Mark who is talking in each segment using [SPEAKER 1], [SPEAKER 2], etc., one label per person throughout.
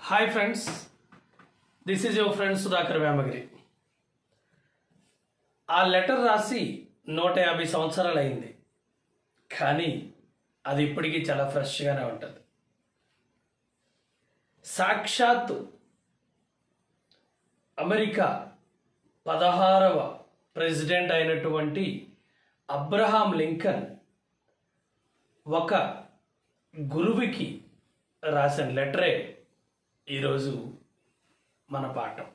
[SPEAKER 1] Hi friends, this is your friend Sudhakar Vamagiri. ఆ letter రాసి 150 సంవత్సరాలు అయింది, కానీ అది ఇప్పటికీ చాలా ఫ్రెష్గానే ఉంటుంది. సాక్షాత్తు అమెరికా 16వ ప్రెసిడెంట్ అయినటువంటి అబ్రహాం లింకన్ ఒక గురువుకి రాసిన లెటరే ఈరోజు మన పాఠం.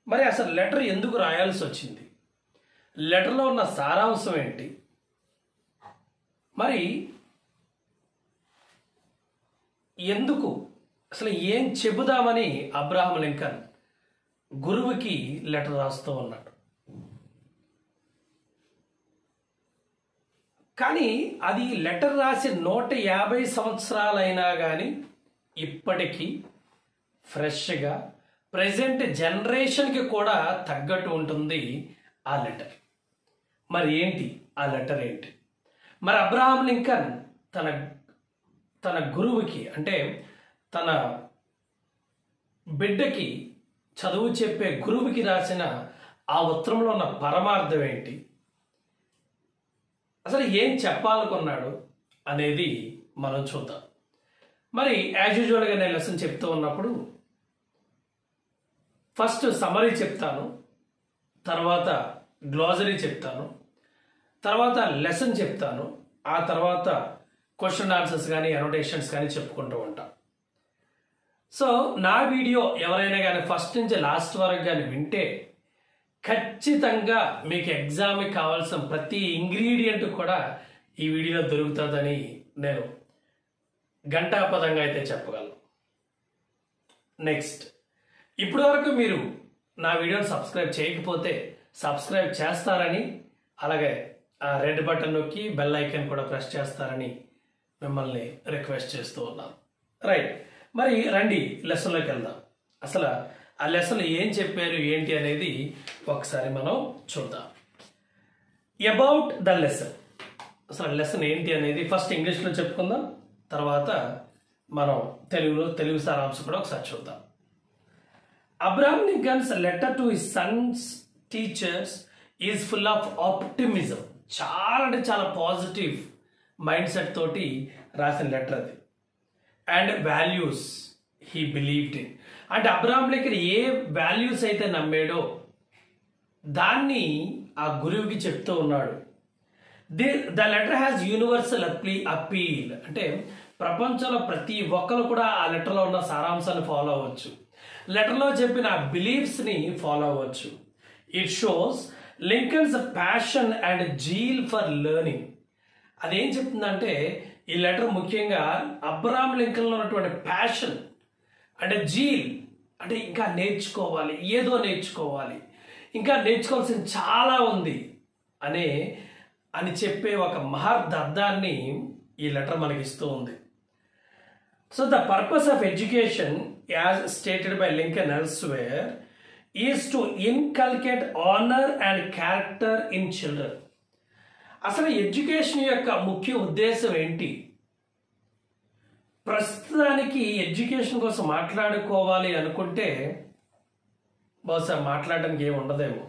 [SPEAKER 1] మరి అసలు లెటర్ ఎందుకు రాయాల్సి వచ్చింది, లెటర్లో ఉన్న సారాంశం ఏంటి, మరి ఎందుకు అసలు ఏం చెబుదామని అబ్రహాం లింకన్ గురువుకి లెటర్ రాస్తూ ఉన్నాడు. కానీ అది లెటర్ రాసి 150 సంవత్సరాలైనా కానీ ఇప్పటికీ ఫ్రెష్గా ప్రజెంట్ జనరేషన్కి కూడా తగ్గట్టు ఉంటుంది ఆ లెటర్. మరి ఏంటి ఆ లెటర్ ఏంటి? మరి అబ్రహాం లింకన్ తన గురువుకి, అంటే తన బిడ్డకి చదువు చెప్పే గురువుకి రాసిన ఆ ఉత్తరంలో ఉన్న పరమార్థం ఏంటి, అసలు ఏం చెప్పాలనుకున్నాడు అనేది మనం చూద్దాం. మరి యాజ్ యూజువల్గా నేను లెసన్ చెప్తూ ఉన్నప్పుడు ఫస్ట్ సమరీ చెప్తాను, తర్వాత గ్లాజరీ చెప్తాను, తర్వాత లెసన్ చెప్తాను, ఆ తర్వాత క్వశ్చన్ ఆన్సర్స్ కానీ అనోటేషన్స్ కానీ చెప్పుకుంటూ ఉంటాం. సో నా వీడియో ఎవరైనా కానీ ఫస్ట్ నుంచి లాస్ట్ వరకు కానీ వింటే ఖచ్చితంగా మీకు ఎగ్జామ్కి కావాల్సిన ప్రతి ఇంగ్రీడియంట్ కూడా ఈ వీడియోలో దొరుకుతుందని నేను ఘంటాపదంగా అయితే చెప్పగలను. నెక్స్ట్, ఇప్పటి వరకు మీరు నా వీడియోని సబ్స్క్రైబ్ చేయకపోతే సబ్స్క్రైబ్ చేస్తారని, అలాగే ఆ రెడ్ బటన్ నొక్కి బెల్ ఐకాన్ కూడా ప్రెస్ చేస్తారని మిమ్మల్ని రిక్వెస్ట్ చేస్తూ ఉన్నాను. రైట్, మరి రండి లెసన్లోకి వెళ్దాం. అసలు ఆ లెసన్ ఏం చెప్పారు ఏంటి అనేది ఒకసారి మనం చూద్దాం. అబౌట్ ద లెసన్, అసలు లెసన్ ఏంటి అనేది ఫస్ట్ ఇంగ్లీష్లో చెప్పుకుందాం, తర్వాత మనం తెలుగు సారాంశం కూడా ఒకసారి చూద్దాం. Abraham Lincoln's letter to his Sons teachers is full of optimism. చాలా అంటే చాలా పాజిటివ్ మైండ్ సెట్ తోటి రాసిన లెటర్ అది. And values he believed in, అంటే అబ్రహాం లింకన్ ఏ వాల్యూస్ అయితే నమ్మాడో దాన్ని ఆ గురువుకి చెప్తూ ఉన్నాడు. The letter has universal appeal, అంటే ప్రపంచంలో ప్రతి ఒక్కరు కూడా ఆ లెటర్లో ఉన్న సారాంశాన్ని ఫాలో అవ్వచ్చు, లెటర్లో చెప్పిన బిలీఫ్స్ని ఫాలో అవ్వచ్చు. It shows Lincoln's passion and zeal for learning. అదేం చెప్తుందంటే ఈ లెటర్ ముఖ్యంగా అబ్రహాం లింకన్లో ఉన్నటువంటి ప్యాషన్ అంటే జీల్, అంటే ఇంకా నేర్చుకోవాలి, ఏదో నేర్చుకోవాలి, ఇంకా నేర్చుకోవాల్సింది చాలా ఉంది అని చెప్పే ఒక మహదర్థాన్ని ఈ లెటర్ మనకి ఇస్తూ ఉంది. So the purpose of education as stated by Lincoln elsewhere is to inculcate honour and character in children. అసలు ఎడ్యుకేషన్ యొక్క ముఖ్య ఉద్దేశం ఏంటి? ప్రస్తుతానికి ఎడ్యుకేషన్ కోసం మాట్లాడుకోవాలి అనుకుంటే బహుశా మాట్లాడడానికి ఏమి ఉండదేమో.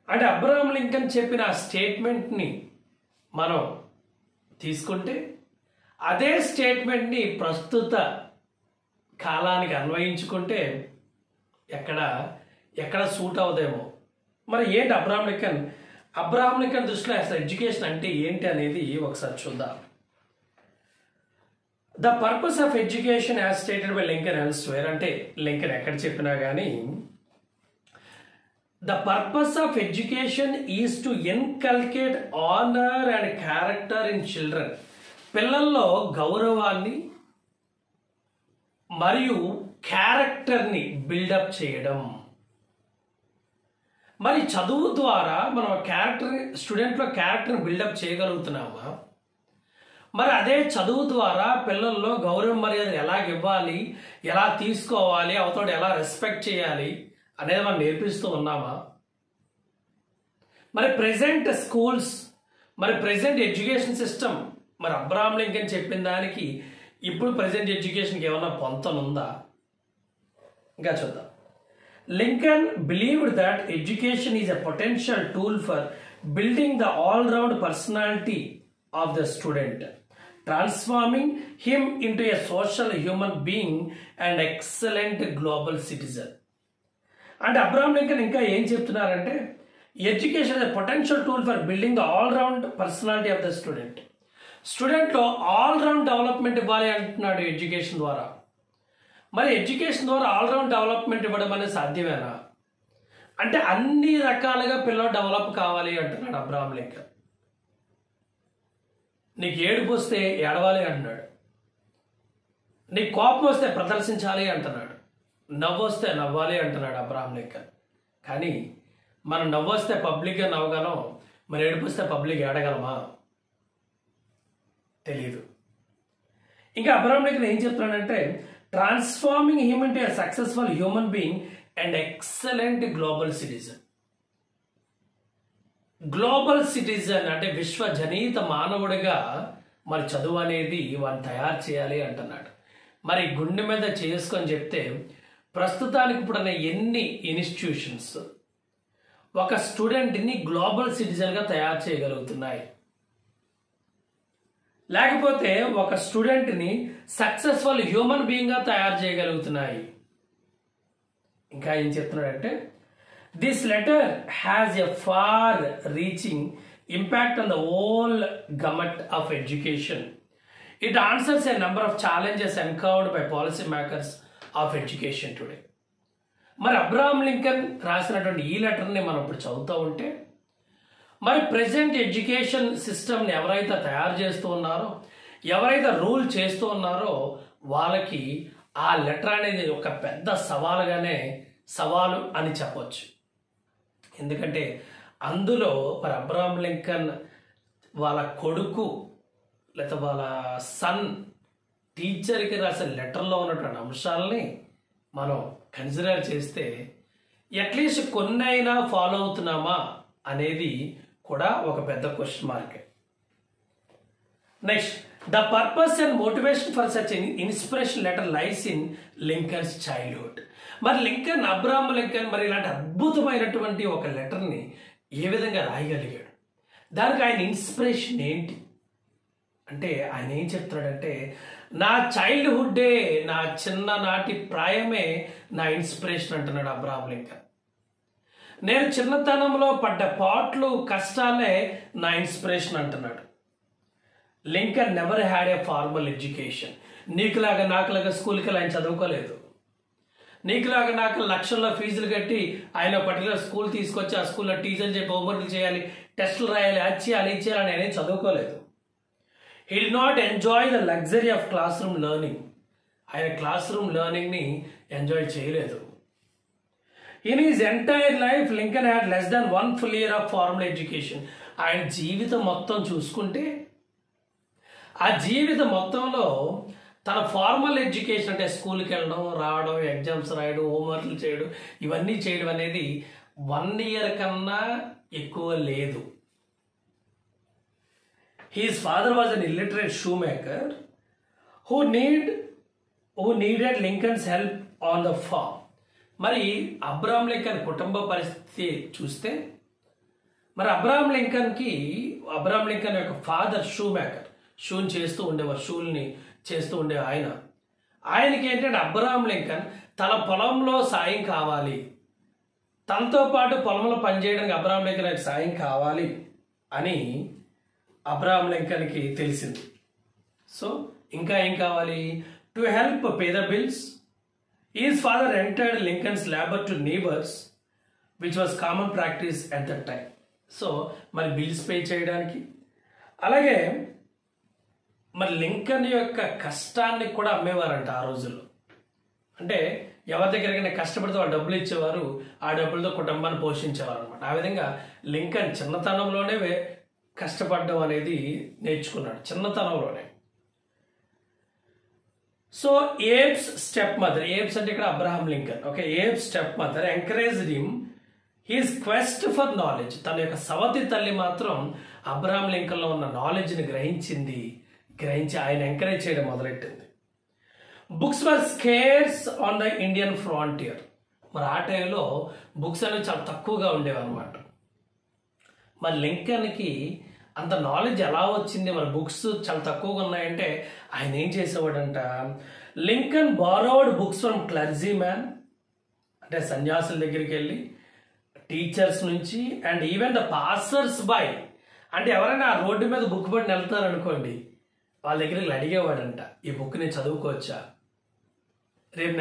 [SPEAKER 1] అంటే అబ్రహాం లింకన్ చెప్పిన ఆ స్టేట్మెంట్ని మనం తీసుకుంటే అదే స్టేట్మెంట్ని ప్రస్తుత కాలానికి అన్వయించుకుంటే ఎక్కడ సూట్ అవదేమో. మరి ఏంటి అబ్రహాం లింకన్ దృష్టిలో అసలు ఎడ్యుకేషన్ అంటే ఏంటి అనేది ఒకసారి చూద్దాం. The purpose of education as stated by Lincoln elsewhere, అంటే లింకన్ ఎక్కడ చెప్పినా కానీ the purpose of education is to inculcate honour and character in children. పిల్లల్లో గౌరవాన్ని మరియు క్యారెక్టర్ని బిల్డప్ చేయడం. మరి చదువు ద్వారా మనం స్టూడెంట్లో క్యారెక్టర్ని బిల్డప్ చేయగలుగుతున్నామా? మరి అదే చదువు ద్వారా పిల్లల్లో గౌరవం మర్యాదలు ఎలాగివ్వాలి, ఎలా తీసుకోవాలి, అవతోడు ఎలా రెస్పెక్ట్ చేయాలి అనేది మనం నేర్పిస్తూ ఉన్నామా? మరి ప్రెజెంట్ స్కూల్స్, మరి ప్రెజెంట్ ఎడ్యుకేషన్ సిస్టమ్ మరి అబ్రహాం లింకన్ చెప్పిన దానికి ఇప్పుడు ప్రజెంట్ ఎడ్యుకేషన్కి ఏమైనా పొంతనుందా? ఇంకా చూద్దాం. Lincoln believed that education is a potential tool for building the all round personality of the student, transforming him into a social human being and excellent global citizen. అంటే Abraham Lincoln ఇంకా ఏం చెప్తున్నారంటే education is a potential tool for building the all round personality of the student. స్టూడెంట్లో all round development ఇవ్వాలి అంటున్నాడు education ద్వారా. మరి education ద్వారా all round development ఇవ్వడం అనేది సాధ్యమేనా? అంటే అన్ని రకాలుగా పిల్లలు డెవలప్ కావాలి అంటున్నాడు అబ్రహాం లింకన్. నీకు ఏడుపు వస్తే ఏడవాలి అంటున్నాడు, నీకు కోపం వస్తే ప్రదర్శించాలి అంటున్నాడు, నవ్వు వస్తే నవ్వాలి అంటున్నాడు అబ్రహాం లింకన్. కానీ మనం నవ్వు వస్తే పబ్లిక్గా నవ్వగలం, మరి ఏడుపు వస్తే పబ్లిక్ ఏడగలమా? తెలీదు. ఇంకా అబ్రహాం లింకన్ ఏం చెప్తున్నాడంటే transforming him into a successful human being and excellent global citizen. Global citizen అంటే విశ్వజనీత మానవుడిగా మరి చదువు అనేది వాడిని తయారు చేయాలి అంటున్నాడు. మరి గుండె మీద చేసుకొని చెప్తే ప్రస్తుతానికి ఇప్పుడున్న ఎన్ని ఇన్స్టిట్యూషన్స్ ఒక స్టూడెంట్ని గ్లోబల్ సిటిజన్గా తయారు చేయగలుగుతున్నాయి, లేకపోతే ఒక స్టూడెంట్ని సక్సెస్ఫుల్ హ్యూమన్ బీయింగ్గా తయారు చేయగలుగుతున్నాయి? ఇంకా ఏం చెప్తున్నాడంటే this letter has a far reaching impact on the whole gamut of education. It answers a number of challenges encountered by policy makers of education today. మరి అబ్రహాం లింకన్ రాసినటువంటి ఈ లెటర్ని మనం ఇప్పుడు చదువుతూ ఉంటే మరి ప్రజెంట్ ఎడ్యుకేషన్ సిస్టమ్ని ఎవరైతే తయారు చేస్తూ ఉన్నారో, ఎవరైతే రూల్ చేస్తూ ఉన్నారో వాళ్ళకి ఆ లెటర్ అనేది ఒక పెద్ద సవాలు అని చెప్పవచ్చు. ఎందుకంటే అందులో మరి అబ్రహాం లింకన్ వాళ్ళ కొడుకు లేదా వాళ్ళ సన్ టీచర్కి రాసిన లెటర్లో ఉన్నటువంటి అంశాలని మనం కన్సిడర్ చేస్తే అట్లీస్ట్ కొన్నైనా ఫాలో అవుతున్నామా అనేది కూడా ఒక పెద్ద question mark. Next, the purpose and motivation for such inspiration letter lies in Lincoln's childhood. మరి అబ్రహాం లింకన్ మరి ఇలాంటి అద్భుతమైనటువంటి ఒక లెటర్ని ఏ విధంగా రాయగలిగాడు? దానికి ఆయన ఇన్స్పిరేషన్ ఏంటి అంటే ఆయన ఏం చెప్తున్నాడంటే నా చైల్డ్హుడ్డే, నా చిన్ననాటి ప్రాయమే నా ఇన్స్పిరేషన్ అంటున్నాడు అబ్రహాం లింకన్. నేను చిన్నతనంలో పడ్డ పాట్లు కష్టాలే నా ఇన్స్పిరేషన్ అంటున్నాడు. Lincoln never had a formal education. నీకులాగా నాకులాగా స్కూల్కి వెళ్ళి ఆయన చదువుకోలేదు. నీకులాగా నాకు లక్షల్లో ఫీజులు కట్టి ఆయన పర్టికులర్ స్కూల్ తీసుకొచ్చి ఆ స్కూల్లో టీచర్ చెప్పి హోంవర్క్లు చేయాలి, టెస్టులు రాయాలి, అది చేయాలి, ఇది చేయాలని ఆయన చదువుకోలేదు. He did not enjoy the luxury of class room learning. ఆయన క్లాస్ రూమ్ లెర్నింగ్ని ఎంజాయ్ చేయలేదు. In his entire life Lincoln had less than 1 full year of formal education. ఆయన జీవితం మొత్తం చూసుకుంటే ఆ జీవితం మొత్తంలో తన ఫార్మల్ ఎడ్యుకేషన్ అంటే స్కూల్కి వెళ్ళడం, రావడం, ఎగ్జామ్స్ రాయడం, హోంవర్క్లు చేయడం, ఇవన్నీ చేయడం అనేది 1 year కన్నా ఎక్కువ లేదు. His father was an illiterate shoemaker who needed Lincoln's help on the farm. మరి అబ్రహాం లింకన్ కుటుంబ పరిస్థితి చూస్తే మరి అబ్రహాం లింకన్ యొక్క ఫాదర్ షూ మేకర్, షూని చేస్తూ ఉండేవారు, షూల్ని చేస్తూ ఉండే ఆయనకి ఏంటంటే అబ్రహాం లింకన్ తన పొలంలో సాయం కావాలి, తనతో పాటు పొలంలో పనిచేయడానికి అబ్రహాం లింకన్ సాయం కావాలి అని అబ్రహాం లింకన్కి తెలిసింది. సో ఇంకా ఏం కావాలి? To help pay the bills. His father entered Lincoln's labor to neighbors, which was common practice at that time. So మరి బిల్స్ పే చేయడానికి, అలాగే మరి లింకన్ యొక్క కష్టాన్ని కూడా అమ్మేవారంట ఆ రోజుల్లో. అంటే ఎవరి దగ్గరైనా కష్టపడితే వాళ్ళు డబ్బులు ఇచ్చేవారు, ఆ డబ్బులతో కుటుంబాన్ని పోషించేవారు అనమాట. ఆ విధంగా లింకన్ చిన్నతనంలోనే కష్టపడడం అనేది నేర్చుకున్నాడు, చిన్నతనంలోనే. So Abe's step mother, Abe's అంటే ఇక్కడ Abraham Lincoln, okay, Abe's step mother encouraged him his quest for knowledge. తన యొక్క సవతి తల్లి మాత్రం అబ్రహాం లింకన్లో ఉన్న నాలెడ్జ్ని గ్రహించి ఆయన ఎంకరేజ్ చేయడం మొదలెట్టింది. Books were scares on the Indian frontier. మరి ఆ టైంలో బుక్స్ అనేవి చాలా తక్కువగా ఉండేవి అనమాట. మరి లింకన్కి అంత నాలెడ్జ్ ఎలా వచ్చింది, మరి బుక్స్ చాలా తక్కువగా ఉన్నాయంటే ఆయన ఏం చేసేవాడంట, Lincoln borrowed books from clergy man, అంటే సన్యాసుల దగ్గరికి వెళ్ళి, టీచర్స్ నుంచి, and even the passers by, అంటే ఎవరైనా ఆ రోడ్డు మీద బుక్ పట్టుని వెళ్తారు అనుకోండి, వాళ్ళ దగ్గరికి అడిగేవాడంట, ఈ బుక్ నేను చదువుకోవచ్చా, రేపు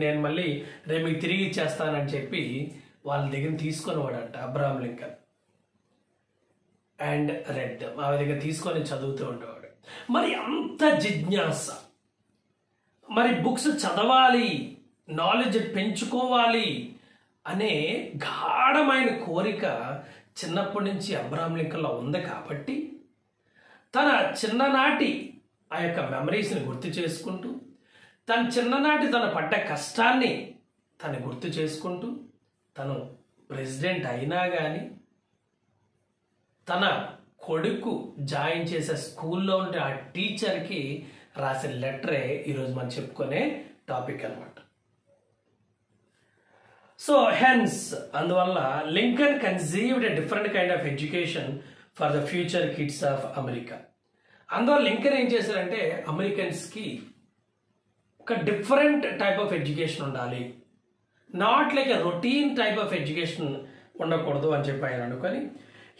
[SPEAKER 1] నేను మళ్ళీ రేపు మీకు తిరిగి ఇచ్చేస్తానని చెప్పి వాళ్ళ దగ్గర తీసుకునేవాడంట అబ్రహాం లింకన్. అండ్ రెడ్ ఆ దగ్గర తీసుకొని చదువుతూ ఉండేవాడు. మరి అంత జిజ్ఞాస, మరి బుక్స్ చదవాలి, నాలెడ్జ్ పెంచుకోవాలి అనే గాఢమైన కోరిక చిన్నప్పటి నుంచి అబ్రహాం లింకన్లో ఉంది. కాబట్టి తన చిన్ననాటి ఆ యొక్క మెమరీస్ని గుర్తు చేసుకుంటూ, తన చిన్ననాటి తను పడ్డ కష్టాన్ని తను గుర్తు చేసుకుంటూ, తను ప్రెసిడెంట్ అయినా కానీ తన కొడుకు జాయిన్ చేసే స్కూల్లో ఉంటే ఆ టీచర్కి రాసిన లెటరే ఈరోజు మనం చెప్పుకునే టాపిక్ అనమాట. సో హెన్స్ అందువల్ల Lincoln conceived a different kind of education for the future kids of America. అందువల్ల లింకన్ ఏం చేశారంటే అమెరికన్స్కి ఒక డిఫరెంట్ టైప్ ఆఫ్ ఎడ్యుకేషన్ ఉండాలి, not like a routine type of education ఉండకూడదు అని చెప్పి ఆయన అనుకొని,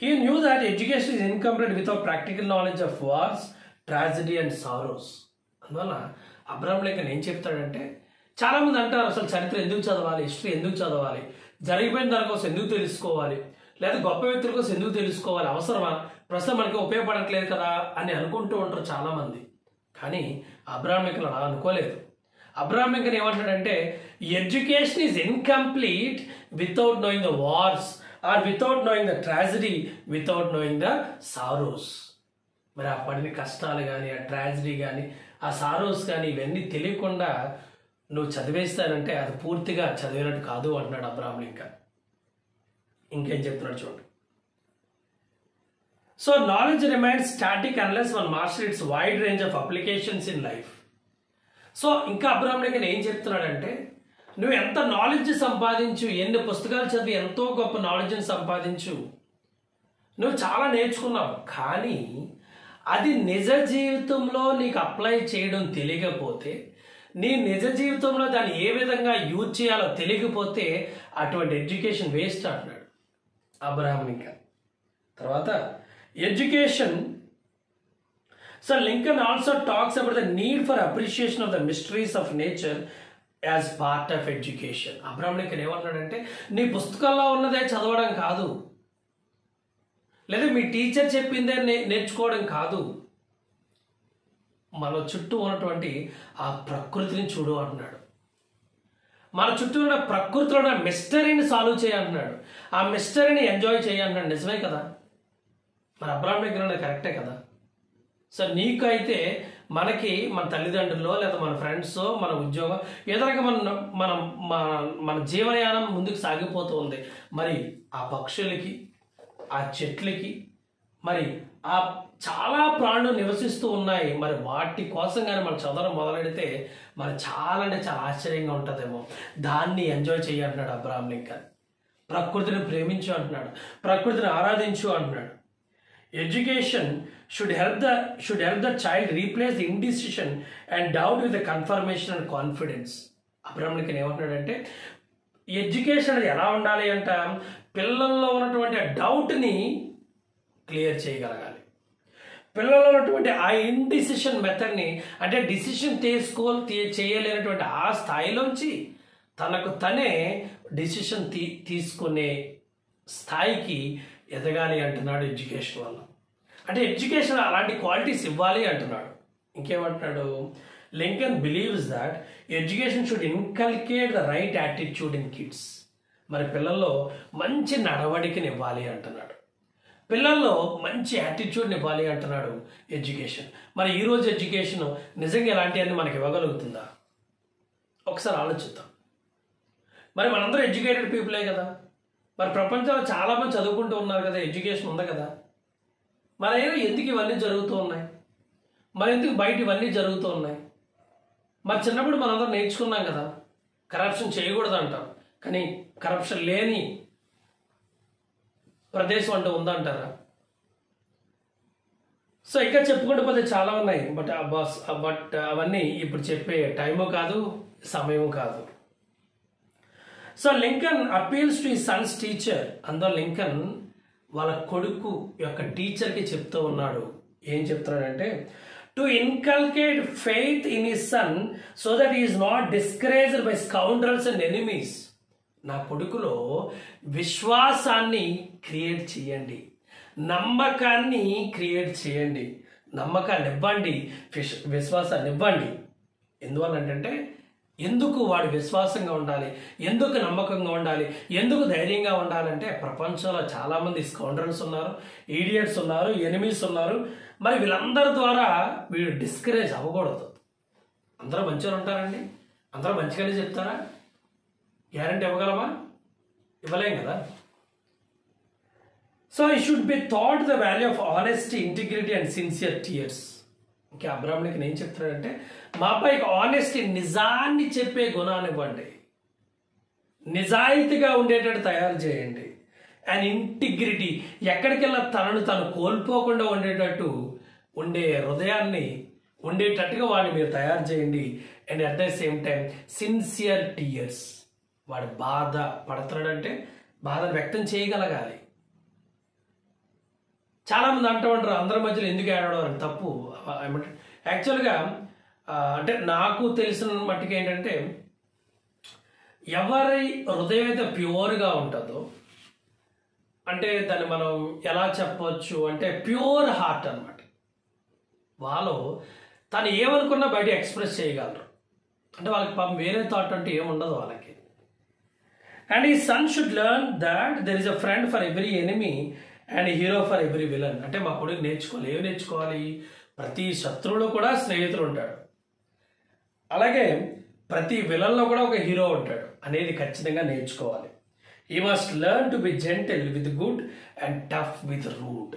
[SPEAKER 1] he knew that education is incomplete without practical knowledge of wars, tragedy and sorrows. అందువల్ల అబ్రహాం లింకన్ ఏం చెప్తాడంటే, చాలామంది అంటారు అసలు చరిత్ర ఎందుకు చదవాలి, హిస్టరీ ఎందుకు చదవాలి, జరిగిపోయిన దానికోసం ఎందుకు తెలుసుకోవాలి, లేదా గొప్ప వ్యక్తుల కోసం ఎందుకు తెలుసుకోవాలి, అవసరమా, ప్రస్తుతం మనకి ఉపయోగపడట్లేదు కదా అని అనుకుంటూ ఉంటారు చాలామంది. కానీ అబ్రహాం లింకన్ అలా అనుకోలేదు. అబ్రహాం లింకన్ ఏమంటాడంటే, education is incomplete without knowing the wars or without knowing the tragedy, without knowing the sorrows. మరి ఆ పడిన కష్టాలు కానీ, ఆ ట్రాజడీ కానీ, ఆ సారోస్ కానీ ఇవన్నీ తెలియకుండా నువ్వు చదివేస్తానంటే అది పూర్తిగా చదివినట్టు కాదు అంటున్నాడు అబ్రహాం లింకన్. ఇంకేం చెప్తున్నాడు చూడండి. So knowledge remains static unless one master it's wide range of applications in life. So ఇంకా అబ్రహాం లింకన్ ఏం చెప్తున్నాడంటే, నువ్వు ఎంత నాలెడ్జ్ సంపాదించు, ఎన్ని పుస్తకాలు చదివి ఎంతో గొప్ప నాలెడ్జ్ని సంపాదించు, నువ్వు చాలా నేర్చుకున్నావు, కానీ అది నిజ జీవితంలో నీకు అప్లై చేయడం తెలియకపోతే, నీ నిజ జీవితంలో దాన్ని ఏ విధంగా యూజ్ చేయాలో తెలియకపోతే అటువంటి ఎడ్యుకేషన్ వేస్ట్ అంటున్నాడు అబ్రహాం లింకన్. తర్వాత education. So Lincoln also talks about the need for appreciation of the mysteries of nature as part of education. Abraham Lincoln ఏమంటున్నాడంటే, నీ పుస్తకాల్లో ఉన్నదే చదవడం కాదు, లేదా మీ టీచర్ చెప్పిందే నేర్చుకోవడం కాదు, మన చుట్టూ ఉన్నటువంటి ఆ ప్రకృతిని చూడు అంటున్నాడు. మన చుట్టూ ఉన్న ప్రకృతిలో ఉన్న మిస్టరీని సాల్వ్ చేయంటున్నాడు, ఆ మిస్టరీని ఎంజాయ్ చేయంటున్నాడు. నిజమే కదా, మన అబ్రహాం లింకన్ అనేది కరెక్టే కదా. సో నీకైతే మనకి మన తల్లిదండ్రులు లేదా మన ఫ్రెండ్స్, మన ఉద్యోగం, ఏదో మన జీవనయానం ముందుకు సాగిపోతూ ఉంది. మరి ఆ పక్షులకి, ఆ చెట్లకి, మరి ఆ చాలా ప్రాణులు నివసిస్తూ ఉన్నాయి. మరి వాటి కోసం కానీ మనం చదవడం మొదలెడితే మరి చాలా అంటే చాలా ఆశ్చర్యంగా ఉంటుందేమో. దాన్ని ఎంజాయ్ చేయంటున్నాడు అబ్రహాం లింకన్. ప్రకృతిని ప్రేమించు అంటున్నాడు, ప్రకృతిని ఆరాధించు అంటున్నాడు. Education should help the child replace the indecision and doubt with the confirmation and confidence. Abraham Lincoln ఏమంటున్నాడంటే, ఎడ్యుకేషన్ అనేది ఎలా ఉండాలి అంట, పిల్లల్లో ఉన్నటువంటి డౌట్ని క్లియర్ చేయగలగాలి. పిల్లల్లో ఉన్నటువంటి ఆ ఇండిసిషన్ మెథడ్ని, అంటే డిసిషన్ చేయలేనటువంటి ఆ స్థాయిలోంచి తనకు తనే డిసిషన్ తీసుకునే స్థాయికి ఎదగాలి అంటున్నాడు ఎడ్యుకేషన్ వల్ల. అంటే ఎడ్యుకేషన్ అలాంటి క్వాలిటీస్ ఇవ్వాలి అంటున్నాడు. ఇంకేమంటున్నాడు, Lincoln believes that education should inculcate the right attitude in kids. మరి పిల్లల్లో మంచి నడవడికని ఇవ్వాలి అంటున్నాడు, పిల్లల్లో మంచి యాటిట్యూడ్ని ఇవ్వాలి అంటున్నాడు ఎడ్యుకేషన్. మరి ఈరోజు ఎడ్యుకేషన్ నిజంగా ఇలాంటివన్నీ మనకి ఇవ్వగలుగుతుందా? ఒకసారి ఆలోచిద్దాం. మరి మనందరూ ఎడ్యుకేటెడ్ పీపులే కదా, మరి ప్రపంచంలో చాలామంది చదువుకుంటూ ఉన్నారు కదా, ఎడ్యుకేషన్ ఉంది కదా, మరి ఎందుకు ఇవన్నీ జరుగుతూ ఉన్నాయి, మరి ఎందుకు బయట ఇవన్నీ జరుగుతూ ఉన్నాయి? మరి చిన్నప్పుడు మనందరం నేర్చుకున్నాం కదా, కరప్షన్ చేయకూడదు అంటాం. కానీ కరప్షన్ లేని ప్రదేశం అంటూ ఉందంటారా? సో ఇంకా చెప్పుకుంటూ పోతే చాలా ఉన్నాయి. బట్ అవన్నీ ఇప్పుడు చెప్పే టైము కాదు, సమయము కాదు. So Lincoln appeals to his Sons teacher. అందులో లింకన్ వాళ్ళ కొడుకు యొక్క టీచర్కి చెప్తూ ఉన్నాడు. ఏం చెప్తున్నాడంటే, to inculcate faith in his son so that he is not discouraged by scoundrels and enemies. నా కొడుకులో విశ్వాసాన్ని క్రియేట్ చేయండి, నమ్మకాన్ని క్రియేట్ చేయండి, నమ్మకాన్ని ఇవ్వండి, విశ్వాసాన్ని ఇవ్వండి. ఎందువల్లంటే ఎందుకు వాడు విశ్వాసంగా ఉండాలి, ఎందుకు నమ్మకంగా ఉండాలి, ఎందుకు ధైర్యంగా ఉండాలంటే ప్రపంచంలో చాలామంది స్కౌండ్రల్స్ ఉన్నారు, ఈడియట్స్ ఉన్నారు, ఎనిమీస్ ఉన్నారు. మరి వీళ్ళందరి ద్వారా వీడు డిస్కరేజ్ అవ్వకూడదు. అందరూ మంచిగా ఉంటారండి, అందరూ మంచిగానే చెప్తారా? గ్యారంటీ ఇవ్వగలమా? ఇవ్వలేం కదా. సో ఈ should be thought the value of honesty, integrity and sincere tears. ఇంకా అబ్రాహం లింకన్ ఏం చెప్తున్నాడంటే, మాపై ఆనెస్టీ, నిజాన్ని చెప్పే గుణాన్ని ఇవ్వండి, నిజాయితీగా ఉండేటట్టు తయారు చేయండి. అండ్ ఇంటిగ్రిటీ, ఎక్కడికెళ్ళా తనను తను కోల్పోకుండా ఉండేటట్టు ఉండే హృదయాన్ని ఉండేటట్టుగా వాడిని మీరు తయారు చేయండి. And at the same time sincere tears, వాడు బాధ పడుతున్నాడంటే బాధను వ్యక్తం చేయగలగాలి. చాలామంది అంటూ ఉంటారు, అందరి మధ్యలో ఎందుకు ఏడవడం అని. తప్పు. ఏమంటే యాక్చువల్గా అంటే నాకు తెలిసిన మట్టుకు ఏంటంటే, ఎవరి హృదయం అయితే ప్యూర్గా ఉంటుందో, అంటే దాన్ని మనం ఎలా చెప్పవచ్చు అంటే ప్యూర్ హార్ట్ అనమాట, వాళ్ళు తను ఏమనుకున్నా బయట ఎక్స్ప్రెస్ చేయగలరు. అంటే వాళ్ళకి పాపం వేరే థాట్ అంటే ఏముండదు వాళ్ళకి. అండ్ ఈ sun should learn that there is a friend for every enemy and hero for every villain. అంటే మా కొడుకు నేర్చుకోవాలి. ఏం నేర్చుకోవాలి? ప్రతి శత్రువులో కూడా స్నేహితుడు ఉంటాడు, అలాగే ప్రతి విలన్లో కూడా ఒక హీరో ఉంటాడు అనేది ఖచ్చితంగా నేర్చుకోవాలి. ఈ must learn to be gentle with good and tough with rude.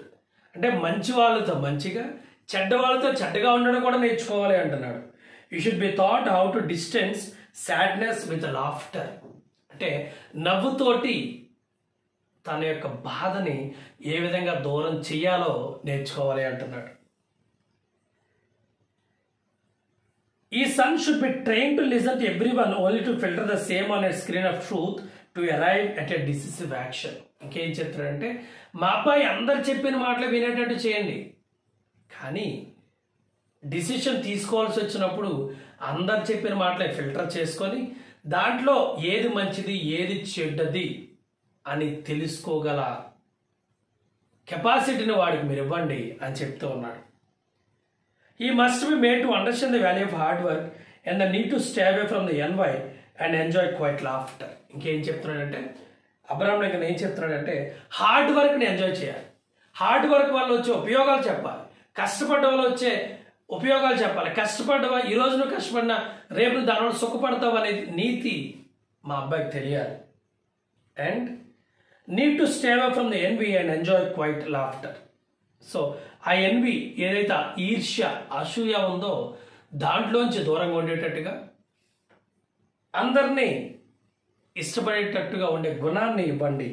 [SPEAKER 1] అంటే మంచి వాళ్ళతో మంచిగా, చెడ్డ వాళ్ళతో చెడ్డగా ఉండడం కూడా నేర్చుకోవాలి అంటున్నాడు. You should be thought how to distance sadness with laughter. అంటే నవ్వుతోటి తన యొక్క బాధని ఏ విధంగా దూరం చెయ్యాలో నేర్చుకోవాలి అంటున్నాడు. ఈ sun should be train to listen to every one only to filter the same on a screen of truth to arrive at a decisive action. ఇంకేం చెప్తాడంటే, మా అబ్బాయి అందరు చెప్పిన మాటలు వినేటట్టు చేయండి, కానీ డిసిషన్ తీసుకోవాల్సి వచ్చినప్పుడు అందరు చెప్పిన మాటలే ఫిల్టర్ చేసుకొని దాంట్లో ఏది మంచిది ఏది చెడ్డది అని తెలుసుకోగల కెపాసిటీని వాడికి మీరు ఇవ్వండి అని చెప్తూ ఉన్నాడు. He must be made to understand the value of hard work and the need to stay away from the envy and enjoy quiet laughter. ఇంకేం చెప్తున్నాడంటే, అబ్రాహం లింకన్ ఏం చెప్తున్నాడంటే, హార్డ్ వర్క్ని ఎంజాయ్ చేయాలి, హార్డ్ వర్క్ వల్ల వచ్చే ఉపయోగాలు చెప్పాలి, కష్టపడ్డ వల్ల వచ్చే ఉపయోగాలు చెప్పాలి. కష్టపడ్డవా, ఈరోజు నువ్వు కష్టపడినా రేపు దానివల్ల సుఖపడతావు అనేది నీతి మా అబ్బాయికి తెలియాలి. And need to stay away from the envy and enjoy quiet laughter. So ఆ ఎన్వి ఏదైతే ఈర్ష్య అసూయ ఉందో దాంట్లోంచి దూరంగా ఉండేటట్టుగా, అందరినీ ఇష్టపడేటట్టుగా ఉండే గుణాన్ని ఇవ్వండి.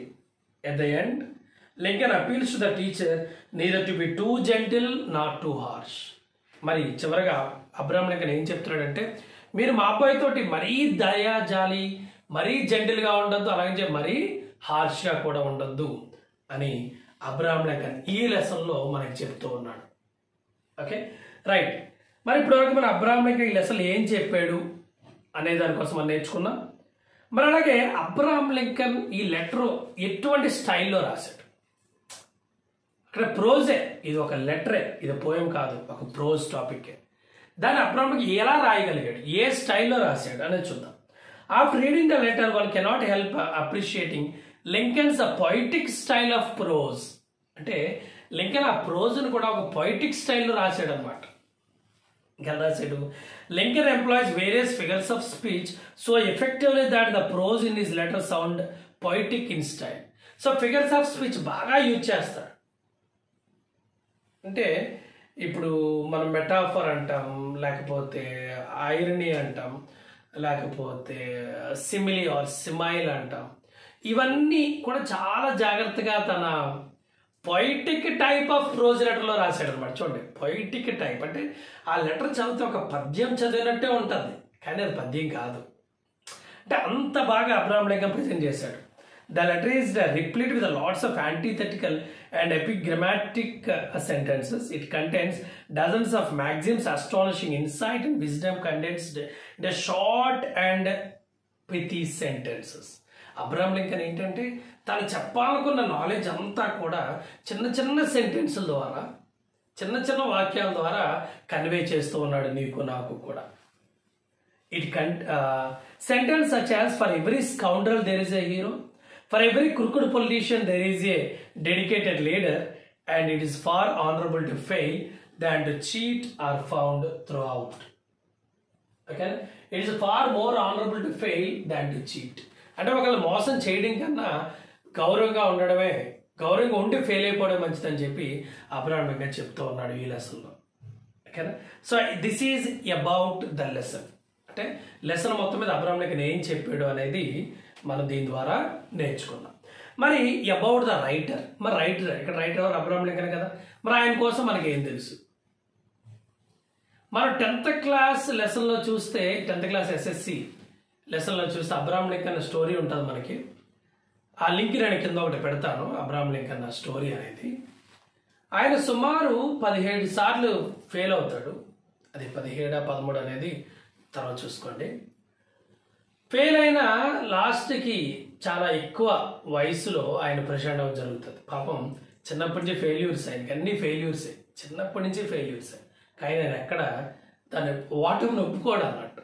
[SPEAKER 1] At the end Lincoln appeals to the teacher neither to be two gentle not two harsh. మరి చివరగా అబ్రాహం లింకన్ ఏం చెప్తున్నాడంటే, మీరు మా అబ్బాయితోటి మరీ దయా జాలి, మరీ జెంటిల్గా ఉండొద్దు, అలాగే మరీ హార్ష్గా కూడా ఉండొద్దు అని అబ్రాహం లింకన్ ఈ లెసన్లో మనకి చెప్తూ ఉన్నాడు. Okay, right. మరి ఇప్పటివరకు మన అబ్రాహం లింకన్ ఈ లెసన్ ఏం చెప్పాడు అనే దానికోసం మనం నేర్చుకున్నాం. మరి అలాగే అబ్రాహం లింకన్ ఈ లెటర్ ఎటువంటి స్టైల్లో రాశాడు? అక్కడ ప్రోజే, ఇది ఒక లెటరే, ఇది పోయం కాదు, ఒక ప్రోజ్ టాపిక్. దాన్ని అబ్రాహం లింకన్ ఎలా రాయగలిగాడు, ఏ స్టైల్లో రాశాడు అనేది చూద్దాం. After reading the letter one cannot help appreciating Lincoln's a poetic style of prose. అంటే లింకన్ ఆ ప్రోజ్ను కూడా ఒక పొయిటిక్ స్టైల్లో రాశాడు అనమాట. ఇంకా రాశాడు, Lincoln employees various figures of speech so effectively that the prose in his letter sound poetic in style. So figures of speech బాగా యూజ్ చేస్తాడు. అంటే ఇప్పుడు మనం మెటాఫర్ అంటాం, లేకపోతే ఐరనీ అంటాం, లేకపోతే సిమిలీ ఆర్ సిమైల్ అంటాం. ఇవన్నీ కూడా చాలా జాగ్రత్తగా తన పొయిటిక్ టైప్ ఆఫ్ ప్రోజ్ లెటర్లో రాశాడు అనమాట. చూడండి, పొయిటిక్ టైప్ అంటే ఆ లెటర్ చదివితే ఒక పద్యం చదివినట్టే ఉంటుంది, కానీ అది పద్యం కాదు. అంటే అంత బాగా అబ్రహాం లింకన్ ప్రజెంట్ చేశాడు. The letter is replete with lots of antithetical and epigrammatic sentences. It contains dozens of maxims, astonishing insight and wisdom condensed in the short and pithy sentences. Abraham Lincoln ఏంటంటే తను చెప్పాలనుకున్న knowledge అంతా కూడా చిన్న చిన్న సెంటెన్స్ల ద్వారా, చిన్న చిన్న వాక్యాల ద్వారా కన్వే చేస్తూ ఉన్నాడు నీకు నాకు కూడా. Sentence such as, for every scoundrel there is a hero, for every crooked politician there is a dedicated leader, and it is far honorable to fail than to cheat are found throughout. Okay, it is far more honorable to fail than to cheat. అంటే ఒకళ్ళు మోసం చేయడం కన్నా గౌరవంగా ఉండడమే, గౌరవంగా ఉండి fail అయిపోవడం మంచిదని చెప్పి అబ్రహాం లింకన్ చెప్తూ ఉన్నాడు ఈ లెసన్లో. ఓకేనా? So this is about the lesson. అంటే లెసన్ మొత్తం మీద అబ్రహాం లింకన్ ఏం చెప్పాడు అనేది మనం దీని ద్వారా నేర్చుకున్నాం. మరి అబౌట్ ద రైటర్, మరి రైటర్ ఇక్కడ రైటర్ ఎవరు? అబ్రహాం లింకన్ కదా. మరి ఆయన కోసం మనకి ఏం తెలుసు? మనం 10th క్లాస్ లెసన్లో చూస్తే, 10th క్లాస్ SSC లెసన్లో చూస్తే అబ్రహాం లింకన్ స్టోరీ ఉంటుంది మనకి. ఆ లింక్ నేను కింద ఒకటి పెడతాను, అబ్రహాం లింకన్ స్టోరీ అనేది. ఆయన సుమారు 17 సార్లు ఫెయిల్ అవుతాడు. అది 17 13 అనేది తర్వాత చూసుకోండి. ఫెయిల్ అయిన లాస్ట్కి చాలా ఎక్కువ వయసులో ఆయన ప్రెసిడెంట్ అవ్వడం జరుగుతుంది. పాపం చిన్నప్పటి నుంచి ఫెయిల్యూర్స్, ఆయనకి అన్ని ఫెయిల్యూర్సే, చిన్నప్పటి నుంచి ఫెయిల్యూర్సే. కానీ ఆయన ఎక్కడ దాన్ని ఓటమిని ఒప్పుకోడు అన్నట్టు.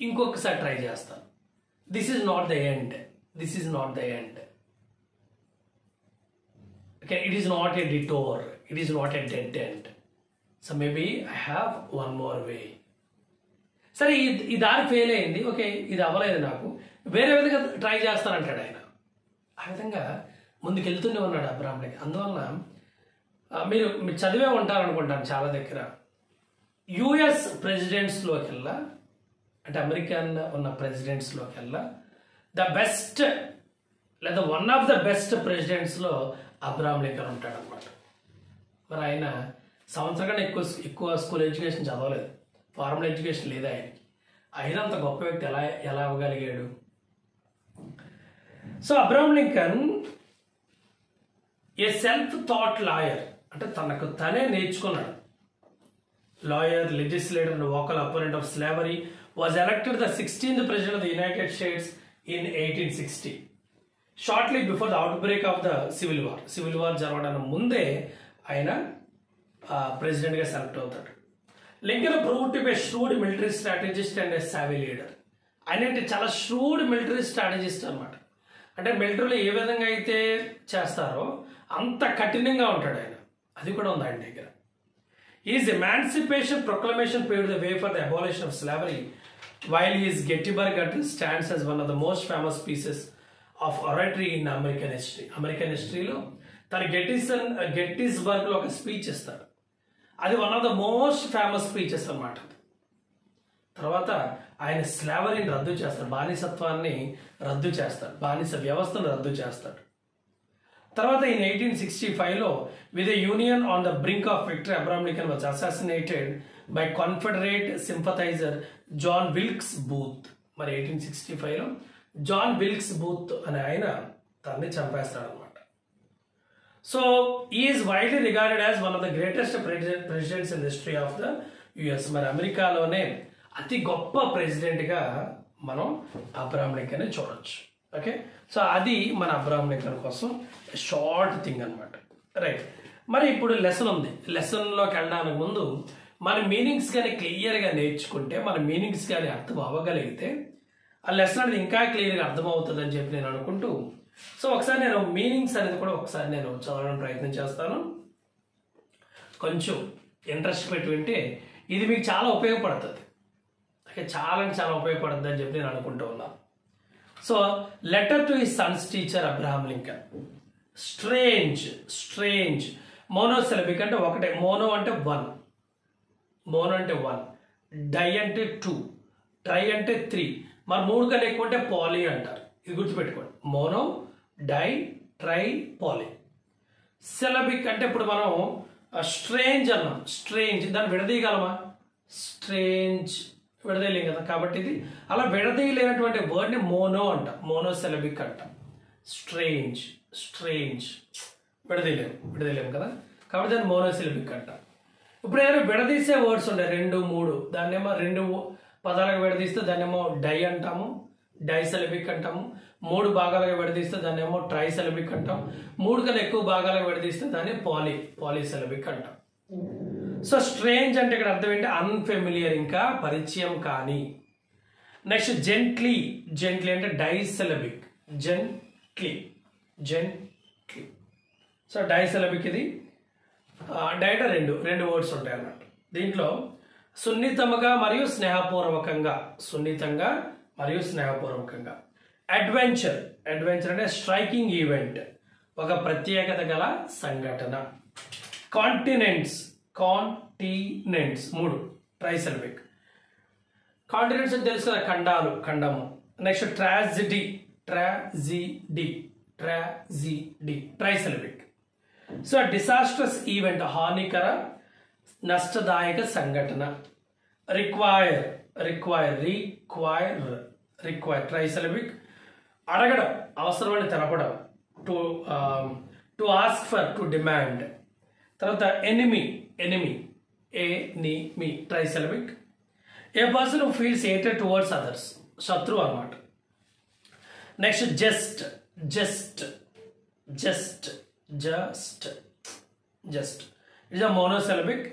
[SPEAKER 1] ఇంకొకసారి ట్రై చేస్తాను. This is not the end, this is not the end. Okay, it is not a detour, it is not a dead end. So maybe I have one more వే. సరే, ఈ దారి ఫెయిల్ అయింది, ఓకే ఇది అవ్వలేదు, నాకు వేరే విధంగా ట్రై చేస్తానంటాడు ఆయన. ఆ విధంగా ముందుకెళ్తూనే ఉన్నాడు అబ్రహాం లింకన్. అందువలన మీరు చదివే ఉంటారనుకుంటాను చాలా దగ్గర, US ప్రెసిడెంట్స్లోకెల్లా, అంటే అమెరికన్ ఉన్న ప్రెసిడెంట్స్లోకెల్లా ద బెస్ట్ లేదా వన్ ఆఫ్ ద బెస్ట్ ప్రెసిడెంట్స్లో అబ్రహాం లింకన్ ఉంటాడు అనమాట. మరి ఆయన సంవత్సరం కన్నా ఎక్కువ స్కూల్ ఎడ్యుకేషన్ చదవలేదు, ఫార్మల్ ఎడ్యుకేషన్ లేదా ఆయనకి. అయినా అంత గొప్ప వ్యక్తి ఎలా అవ్వగలిగాడు? So Abraham Lincoln a self taught lawyer, అంటే తనకు తనే నేర్చుకున్నాడు. Lawyer, legislator and vocal opponent of slavery, was elected the 16th president of the United States in 1860, shortly before the outbreak of the Civil War. Civil war జరగడానికి ముందే ఆయన ప్రెసిడెంట్గా select అవుతాడు. Lincoln proved to be a shrewd military strategist and a savvy leader. ఆయన అంటే చాలా shrewd military strategist అనమాట. అంటే మిలిటరీలో ఏ విధంగా అయితే చేస్తారో అంత కఠినంగా ఉంటాడు ఆయన. అది కూడా ఉంది ఆయన దగ్గర. His emancipation proclamation paved the way for the abolition of slavery, while his Gettysburg Address stands as one of the most famous pieces of oratory in American history. American హిస్టరీలో తన గెట్టిస్బర్గ్లో ఒక స్పీచ్ ఇస్తాడు. అది one of the most famous speeches అన్నమాట. తర్వాత ఆయన స్లావరీని రద్దు చేస్తాడు, బానిసత్వాన్ని రద్దు చేస్తాడు, బానిస వ్యవస్థను రద్దు చేస్తాడు. తర్వాత in 1865లో with a union on the brink of victory, Abraham Lincoln was assassinated by Confederate sympathizer John Wilkes Booth. మరి 1865లో జాన్ విల్క్స్ బూత్ అనే ఆయన తనని చంపేస్తాడు అనమాట. So is widely regarded as one of the greatest presidents in history of the US. మరి అమెరికాలోనే అతి గొప్ప ప్రెసిడెంట్గా మనం అబ్రహాం లింకన్ చూడొచ్చు. ఓకే, సో అది మన అబ్రహాం లింకన్ కోసం షార్ట్ థింగ్ అనమాట. రైట్, మరి ఇప్పుడు లెసన్ ఉంది. లెసన్లోకి వెళ్ళడానికి ముందు మన మీనింగ్స్ కానీ క్లియర్గా నేర్చుకుంటే, మన మీనింగ్స్ కానీ అర్థం అవ్వగలిగితే ఆ లెసన్ అనేది ఇంకా క్లియర్గా అర్థమవుతుంది అని చెప్పి నేను అనుకుంటూ, సో ఒకసారి నేను మీనింగ్స్ అనేది కూడా ఒకసారి నేను చదవడానికి ప్రయత్నం చేస్తాను. కొంచెం ఇంట్రెస్ట్ పెట్టి వింటే ఇది మీకు చాలా ఉపయోగపడుతుంది. ఓకే, చాలా ఉపయోగపడుతుంది అని చెప్పి నేను అనుకుంటూ ఉన్నాను. So letter to his Sons teacher Abraham Lincoln. Strange monosyllabic అంటే ఒకటే. మోనో అంటే వన్, డై అంటే 2, ట్రై అంటే 3, మరి 3 కన్నా ఎక్కువ అంటే పాలీ అంటారు. ఇది గుర్తుపెట్టుకోండి. Mono, di, tri, poly. Syllabic అంటే ఇప్పుడు మనం స్ట్రేంజ్ అన్నాం. స్ట్రేంజ్ దాన్ని విడదీయగలమా? స్ట్రేంజ్ విడదీయలేం కదా. కాబట్టి ఇది అలా విడదీయలేనటువంటి వర్డ్ని మోనో అంట. మోనోసిలబిక్ అంట. స్ట్రేంజ్ విడదీయలేము కదా. కాబట్టి దాన్ని మోనోసిలబిక్ అంట. ఇప్పుడు ఏదైనా విడదీసే వర్డ్స్ ఉంటాయి 2, 3, దాన్నేమో 2 పదాలుగా విడదీస్తే దాన్నేమో డై అంటాము, డైసిలబిక్ అంటాము. 3 భాగాలుగా విడదీస్తే దాన్నేమో ట్రైసిలబిక్ అంటాం. 3 కన్నా ఎక్కువ భాగాలుగా విడదీస్తే దాన్ని పాలీసిలబిక్ అంటాం. సో స్ట్రేంజ్ అంటే ఇక్కడ అర్థం ఏంటి? అన్ఫెమిలియర్, ఇంకా పరిచయం కాని. నెక్స్ట్ జెంట్లీ అంటే డైసిలబిక్. జెంట్లీ. సో డైసిలబిక్ ఇది. డై అంటే 2 వర్డ్స్ ఉంటాయి అన్నట్టు. దీంట్లో సున్నితంగా మరియు స్నేహపూర్వకంగా. అడ్వెంచర్ అంటే స్ట్రైకింగ్ ఈవెంట్, ఒక ప్రత్యేకత గల సంఘటన. కాంటినెంట్స్ 3 ట్రైసిలబిక్. కాంటినెంట్స్ అని తెలుసు కదా, ఖండము. Next tragedy trisyllabic. So disastrous event, హానికర నష్టదాయక సంఘటన. Require trisyllabic. అడగడం, అవసరమని తెలపడం. To ask for, to demand. తర్వాత enemy trisyllabic. A person who feels hated towards others, శత్రువు అన్నమాట. Next just it's a monosyllabic.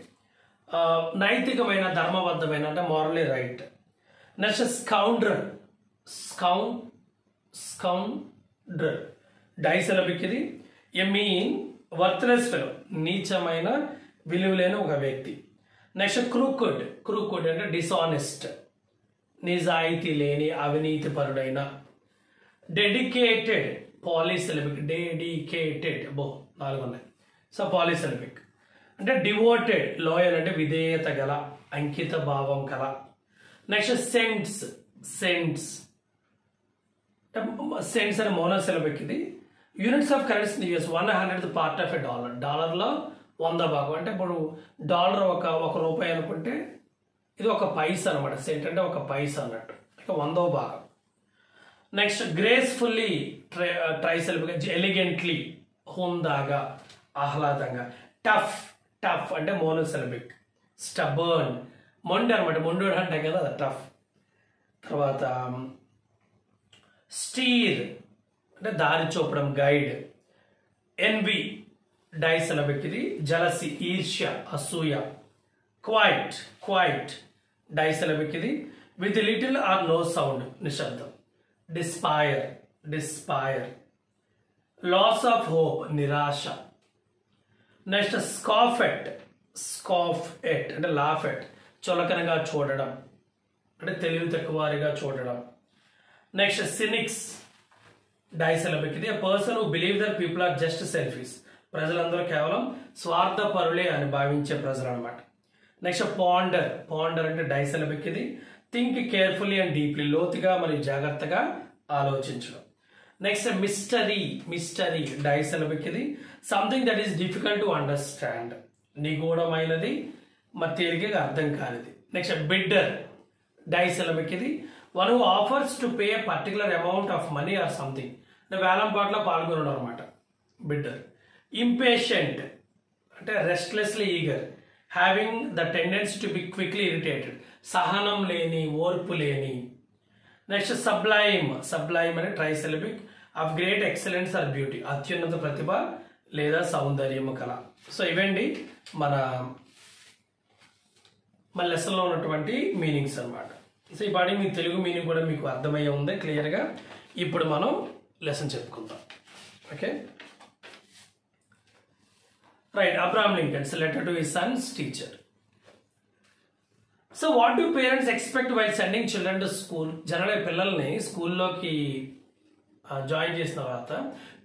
[SPEAKER 1] నైతికమైన, ధర్మబద్ధమైన అంటే morally right. Next scoundrel disyllabic ఇది. ఎ మీన్ వర్త్లెస్ ఫెలో, నీచమైన, విలువలేని ఒక వ్యక్తి. నెక్స్ట్ క్రూకుడ్ అంటే డిసానెస్ట్, నిజాయితీ లేని, అవినీతి పరుడైన. డెడికేటెడ్ పాలీసిలబిక్. 4 ఉన్నాయి. సో పాలీసిలబిక్ అంటే డివోటెడ్, లాయల్ అంటే విధేయత గల, అంకిత భావం కల. నెక్స్ట్ సెంట్స్ అనే మోనోసిలబిక్ ఇది. Units of currency in US 100th part of a dollar. డాలర్లో 100 భాగం. అంటే ఇప్పుడు డాలర్ ఒక రూపాయి అనుకుంటే ఇది 1 పైసా అనమాట. సెంట్ అంటే 1 పైసా అన్నట్టు, 100వ భాగం. Next gracefully ట్రైసిలబిక్. ఎలిగెంట్లీ, హుందాగా, ఆహ్లాదంగా. టఫ్ అంటే మోనోసిలబిక్. స్టబర్న్, మొండి అనమాట. మొండోడు అంటే కదా అది టఫ్. తర్వాత స్టీర్ అంటే దారి చూపడం, గైడ్. ఎన్వి డైసిలబిక్ ఇది. జలసి, ఈర్ష్య, అసూయ. క్వైట్ డైసిలబిక్ ఇది. With little or no sound, నిశ్శబ్దం. డిస్పైర్ లాస్ ఆఫ్ హోప్, నిరాశ. నెక్స్ట్ స్కాఫ్ ఎట్ అంటే లాఫ్ ఎట్, చులకనగా చూడడం అంటే తెలివి తక్కువగా చూడడం. నెక్స్ట్ సినిక్స్ డైసిలబిక్ ఇది. Person who believe that people are just selfish, ప్రజలందరూ కేవలం స్వార్థపరులే అని భావించే ప్రజలు అనమాట. నెక్స్ట్ పాండర్ అంటే డైసిలబిక్ ఇది. థింక్ కేర్ఫుల్లీ అండ్ డీప్లీ, లోతుగా మరియు జాగ్రత్తగా ఆలోచించడం. నెక్స్ట్ మిస్టరీ డైసిలబిక్ ఇది. Something that is difficult to understand, నిగూఢమైనది, మరి తేలికగా అర్థం కానిది. నెక్స్ట్ బిడ్డర్ డైసిలబిక్ ఇది. One who offers to pay particular amount of money or something, అంటే వేలంపాట్లో పాల్గొనడం అనమాట బిడ్డర్. ఇంపేషెంట్ అంటే restlessly eager, having the tendency to be quickly irritated, సహనం లేని, ఓర్పు లేని. నెక్స్ట్ సబ్లైమ్ అంటే trisyllabic. Of great excellence or beauty, అత్యున్నత ప్రతిభ లేదా సౌందర్యము కల. సో ఇవండి మన లెసన్లో ఉన్నటువంటి మీనింగ్స్ అనమాట. సో ఈ పాటి మీ తెలుగు మీనింగ్ కూడా మీకు అర్థమయ్యే ఉంది క్లియర్గా. ఇప్పుడు మనం లెసన్ చెప్పుకుందాం. Okay, right. Abraham Lincoln's letter to his Sons teacher. So what do parents expect while sending children to school? జనరల్గా పిల్లల్ని స్కూల్లోకి జాయిన్ చేసిన తర్వాత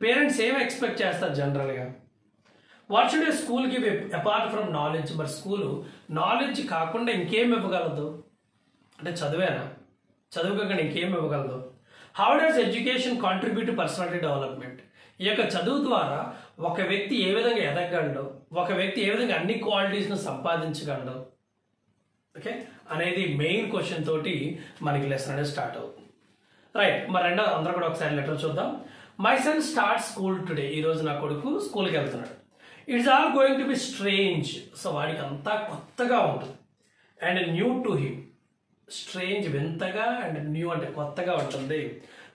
[SPEAKER 1] పేరెంట్స్ ఏం ఎక్స్పెక్ట్ చేస్తారు జనరల్గా? What should A school give apart from knowledge? మరి school knowledge కాకుండా ఇంకేం ఇవ్వగలదు? అంటే చదివేనా? చదువు కాకుండా ఇంకేం ఇవ్వగలదు? How does education contribute to personality development? ఈ యొక్క చదువు ద్వారా ఒక వ్యక్తి ఏ విధంగా ఎదగలడు, ఒక వ్యక్తి ఏ విధంగా అన్ని క్వాలిటీస్ను సంపాదించగలడు, ఓకే అనేది మెయిన్ క్వశ్చన్ తోటి మనకి లెసన్ అనేది స్టార్ట్ అవుతుంది. రైట్, మరి రెండో అందరూ కూడా ఒకసారి లెటర్ చూద్దాం. My son start school today. ఈరోజు నా కొడుకు స్కూల్కి వెళ్తున్నాడు. It's all going to be strange. So వాడికి అంతా కొత్తగా ఉంటుంది. And new to him. Strange వింతగా, అండ్ న్యూ అంటే కొత్తగా ఉంటుంది.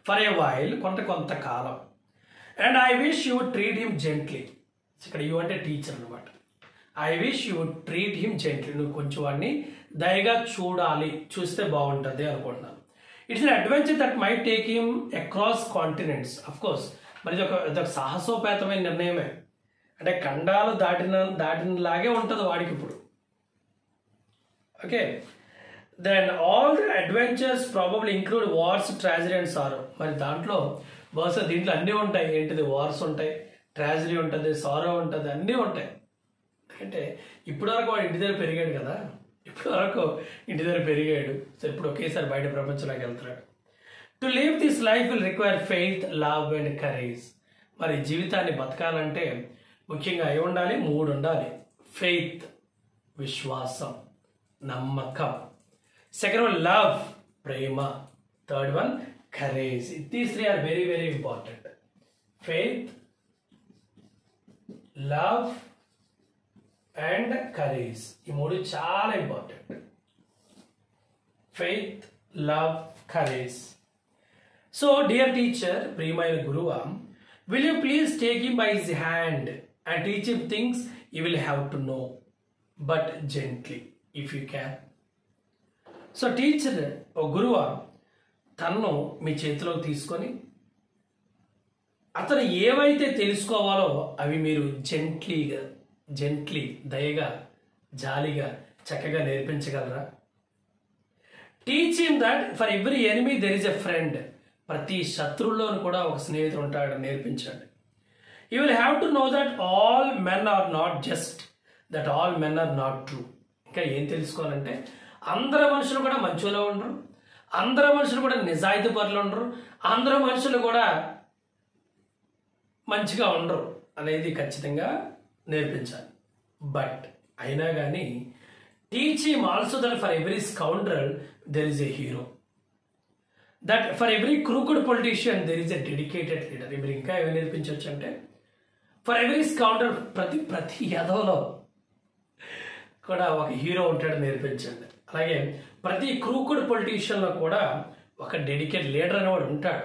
[SPEAKER 1] ఫర్ ఏ వైల్ కొంతకాలం. And I wish you would treat him gently. ఇక్కడ యూ అంటే టీచర్ అనమాట. I wish you would treat him gently. నువ్వు కొంచెం వాడిని దయగా చూడాలి, చూస్తే బాగుంటుంది అనుకుంటున్నాను. It's an adventure that might take him across continents. Of course మరి ఇదొక సాహసోపేతమైన నిర్ణయమే. అంటే ఖండాలు దాటినలాగే ఉంటుంది వాడికి ఇప్పుడు. Okay, then all the adventures probably include wars, tragedy and sorrow. మరి దాంట్లో బహుశా దీంట్లో అన్నీ ఉంటాయి. ఏంటిది? వార్స్ ఉంటాయి, ట్రాజడీ ఉంటుంది, సారో ఉంటుంది, అన్నీ ఉంటాయి. అంటే ఇప్పటివరకు వాడు ఇంటి దగ్గర పెరిగాడు కదా, ఇప్పటివరకు ఇంటి దగ్గర పెరిగాడు. సో ఇప్పుడు ఒకేసారి బయట ప్రపంచంలోకి వెళ్తున్నాడు. To live this life will require faith, love and courage. మరి జీవితాన్ని బతకాలంటే ముఖ్యంగా ఏమి ఉండాలి? 3 ఉండాలి. ఫెయిత్, విశ్వాసం, నమ్మకం. సెకండ్ వన్ లవ్, ప్రేమ. Third one courage. These 3 are very very important. Faith, love and courage. ఈ 3 చాలా important. Faith, love, courage. So dear teacher, ప్రియమైన గురువా, will you please take him by his hand and teach him things you will have to know, but gently if you can. So teacher, ఓ గురువా, తనను మీ చేతిలోకి తీసుకొని అతను ఏవైతే తెలుసుకోవాలో అవి మీరు జెంట్లీ దయగా, జాలిగా, చక్కగా నేర్పించగలరా? Teach him that for every enemy there is a friend. ప్రతి శత్రువులోను కూడా ఒక స్నేహితుడు ఉంటాడు, నేర్పించండి. You will have to know that all men are not just, that all men are not true. ఇంకా ఏం తెలుసుకోవాలంటే అందరు మనుషులు కూడా మంచిలో ఉండరు, అందరు మనుషులు కూడా నిజాయితీ పరులు ఉండరు, అందరు మనుషులు కూడా మంచిగా ఉండరు అనేది ఖచ్చితంగా నేర్పించాలి. బట్ అయినా కానీ teach him also that for every scoundrel there is a hero, that for every crooked politician there is a dedicated leader. మీరు ఇంకా ఏమి నేర్పించవచ్చు అంటే ఫర్ ఎవ్రీ స్కౌండ్రల్, ప్రతి యదవలో కూడా ఒక హీరో ఉంటాడు నేర్పించండి. అలాగే ప్రతి క్రూకుడ్ పొలిటీషియన్లో కూడా ఒక డెడికేటెడ్ లీడర్ అనేవాడు ఉంటాడు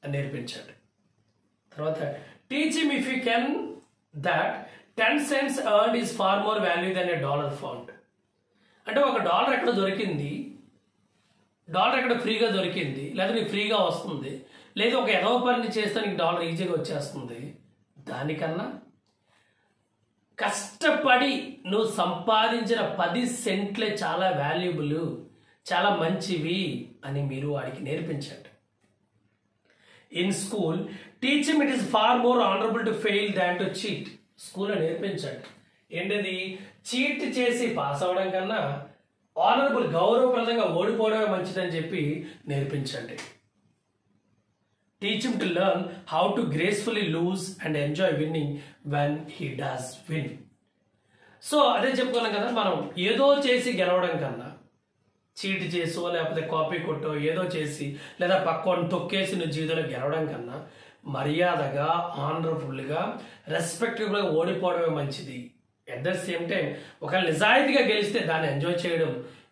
[SPEAKER 1] అని నేర్పించండి. తర్వాత teach him if you can that 10 cents earned is far more value than a dollar found. అంటే $1 ఎక్కడ దొరికింది, $1 ఎక్కడ ఫ్రీగా దొరికింది, లేదా నీకు ఫ్రీగా వస్తుంది, లేదా ఒక ఎదవ పని చేస్తే నీకు $1 ఈజీగా వచ్చేస్తుంది, దానికన్నా కష్టపడి నువ్వు సంపాదించిన 10 సెంట్లే చాలా వాల్యుబుల్, చాలా మంచివి అని మీరు వాడికి నేర్పించండి. In school teach him it is far more honourable to fail than to cheat. స్కూల్లో నేర్పించండి. ఏంటిది? చీట్ చేసి పాస్ అవడం కన్నా ఆనరబుల్, గౌరవప్రదంగా ఓడిపోవడమే మంచిదని చెప్పి నేర్పించండి. Teach him to learn how to gracefully lose and enjoy winning when he does win. So అదే చెప్పుకున్నాం కదా, మనం ఏదో చేసి గెలవడం కన్నా, చీట్ చేసో లేకపోతే కాపీ కొట్టో ఏదో చేసి లేదా పక్కన తొక్కేసి నువ్వు జీవితంలో గెలవడం కన్నా మర్యాదగా, ఆనరబుల్గా, రెస్పెక్టబుల్గా ఓడిపోవడమే మంచిది. ఎట్ ద సేమ్ టైం ఒకవేళ నిజాయితీగా గెలిస్తే దాన్ని ఎంజాయ్ చేయడం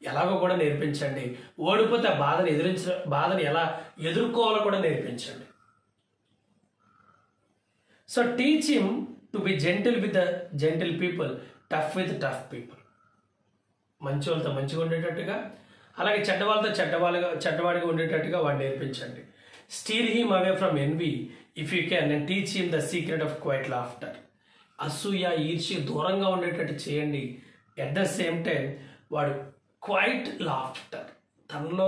[SPEAKER 1] ఎలాగో కూడా నేర్పించండి. ఓడిపోతే బాధని ఎలా ఎదుర్కోవాలో కూడా నేర్పించండి. So teach him to be gentle with the gentle people, tough with tough people. మంచి వాళ్ళతో మంచిగా ఉండేటట్టుగా, అలాగే చెడ్డవాడిగా ఉండేటట్టుగా వాడిని నేర్పించండి. Steer him away from envy if you can and teach him the secret of quiet laughter. అసూయ, ఈర్ష్య దూరంగా ఉండేటట్టు చేయండి. ఎట్ ద సేమ్ టైం వాడు క్వైట్ లాఫ్టర్, తనలో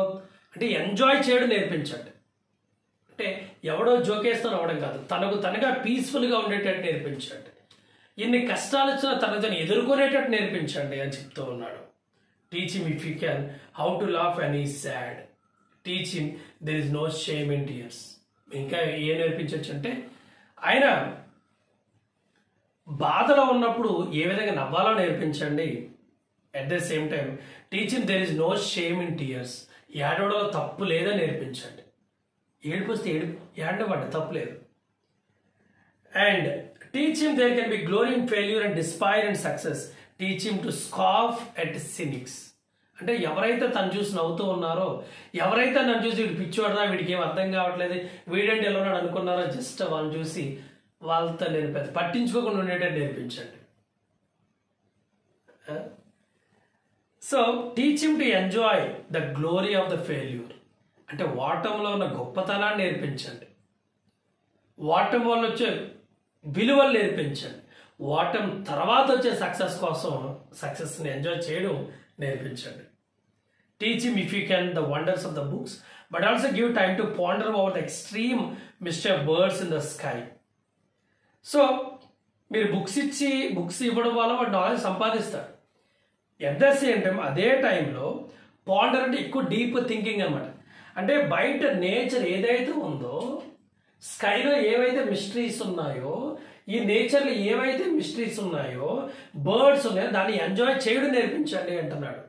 [SPEAKER 1] అంటే ఎంజాయ్ చేయడం నేర్పించండి. అంటే ఎవడో జోకేస్తాను అవడం కాదు, తనగా పీస్ఫుల్గా ఉండేటట్టు నేర్పించండి. ఎన్ని కష్టాలు వచ్చినా తనని ఎదుర్కొనేటట్టు నేర్పించండి అని చెప్తూ ఉన్నాడు. Teach him if you can how to laugh and ఈ sad. Teach him there is no shame in tears. ఇంకా ఏం నేర్పించవచ్చు అంటే ఆయన బాధలో ఉన్నప్పుడు ఏ విధంగా నవ్వాలో నేర్పించండి. At the same time teach him there is no shame in tears. ఏడవడంలో తప్పు లేదని నేర్పించండి. ఏడుపు వస్తే ఏడవండి, తప్పు లేదు. And teach him there can be glory in failure and despair and success. Teach him to scoff at cynics. అంటే ఎవరైతే తను చూసి నవ్వుతూ ఉన్నారో, ఎవరైతే నన్ను చూసి వీడు పిచ్చోడరా, వీడికి ఏం అర్థం కావట్లేదు, వీడంటే ఎలా ఉన్నాడు అనుకున్నారో, జస్ట్ వాళ్ళని చూసి వాళ్ళతో నేను పెద్ద పట్టించుకోకుండా ఉండేటట్టు నేర్పించండి. So teach him to enjoy the glory of the failure. అంటే ఓటంలో ఉన్న గొప్పతనాన్ని నేర్పించండి. ఓటం వల్ల వచ్చే విలువలు నేర్పించండి. ఓటం తర్వాత వచ్చే సక్సెస్ కోసం సక్సెస్ని ఎంజాయ్ చేయడం నేర్పించండి. Teach him if you can the wonders of the books but also give time to ponder over the extreme mystery birds in the sky. So మీరు బుక్స్ ఇవ్వడం వల్ల వాడు నాలెడ్జ్ సంపాదిస్తాడు. ఎట్ ద సేమ్ టైం అదే టైంలో ponder అంటే ఎక్కువ deep thinking అనమాట. అంటే బయట నేచర్ ఏదైతే ఉందో, స్కైలో ఏవైతే మిస్టరీస్ ఉన్నాయో, ఈ నేచర్లో ఏవైతే మిస్టరీస్ ఉన్నాయో, బర్డ్స్ ఉన్నాయో, దాన్ని ఎంజాయ్ చేయడం నేర్పించండి అంటున్నాడు.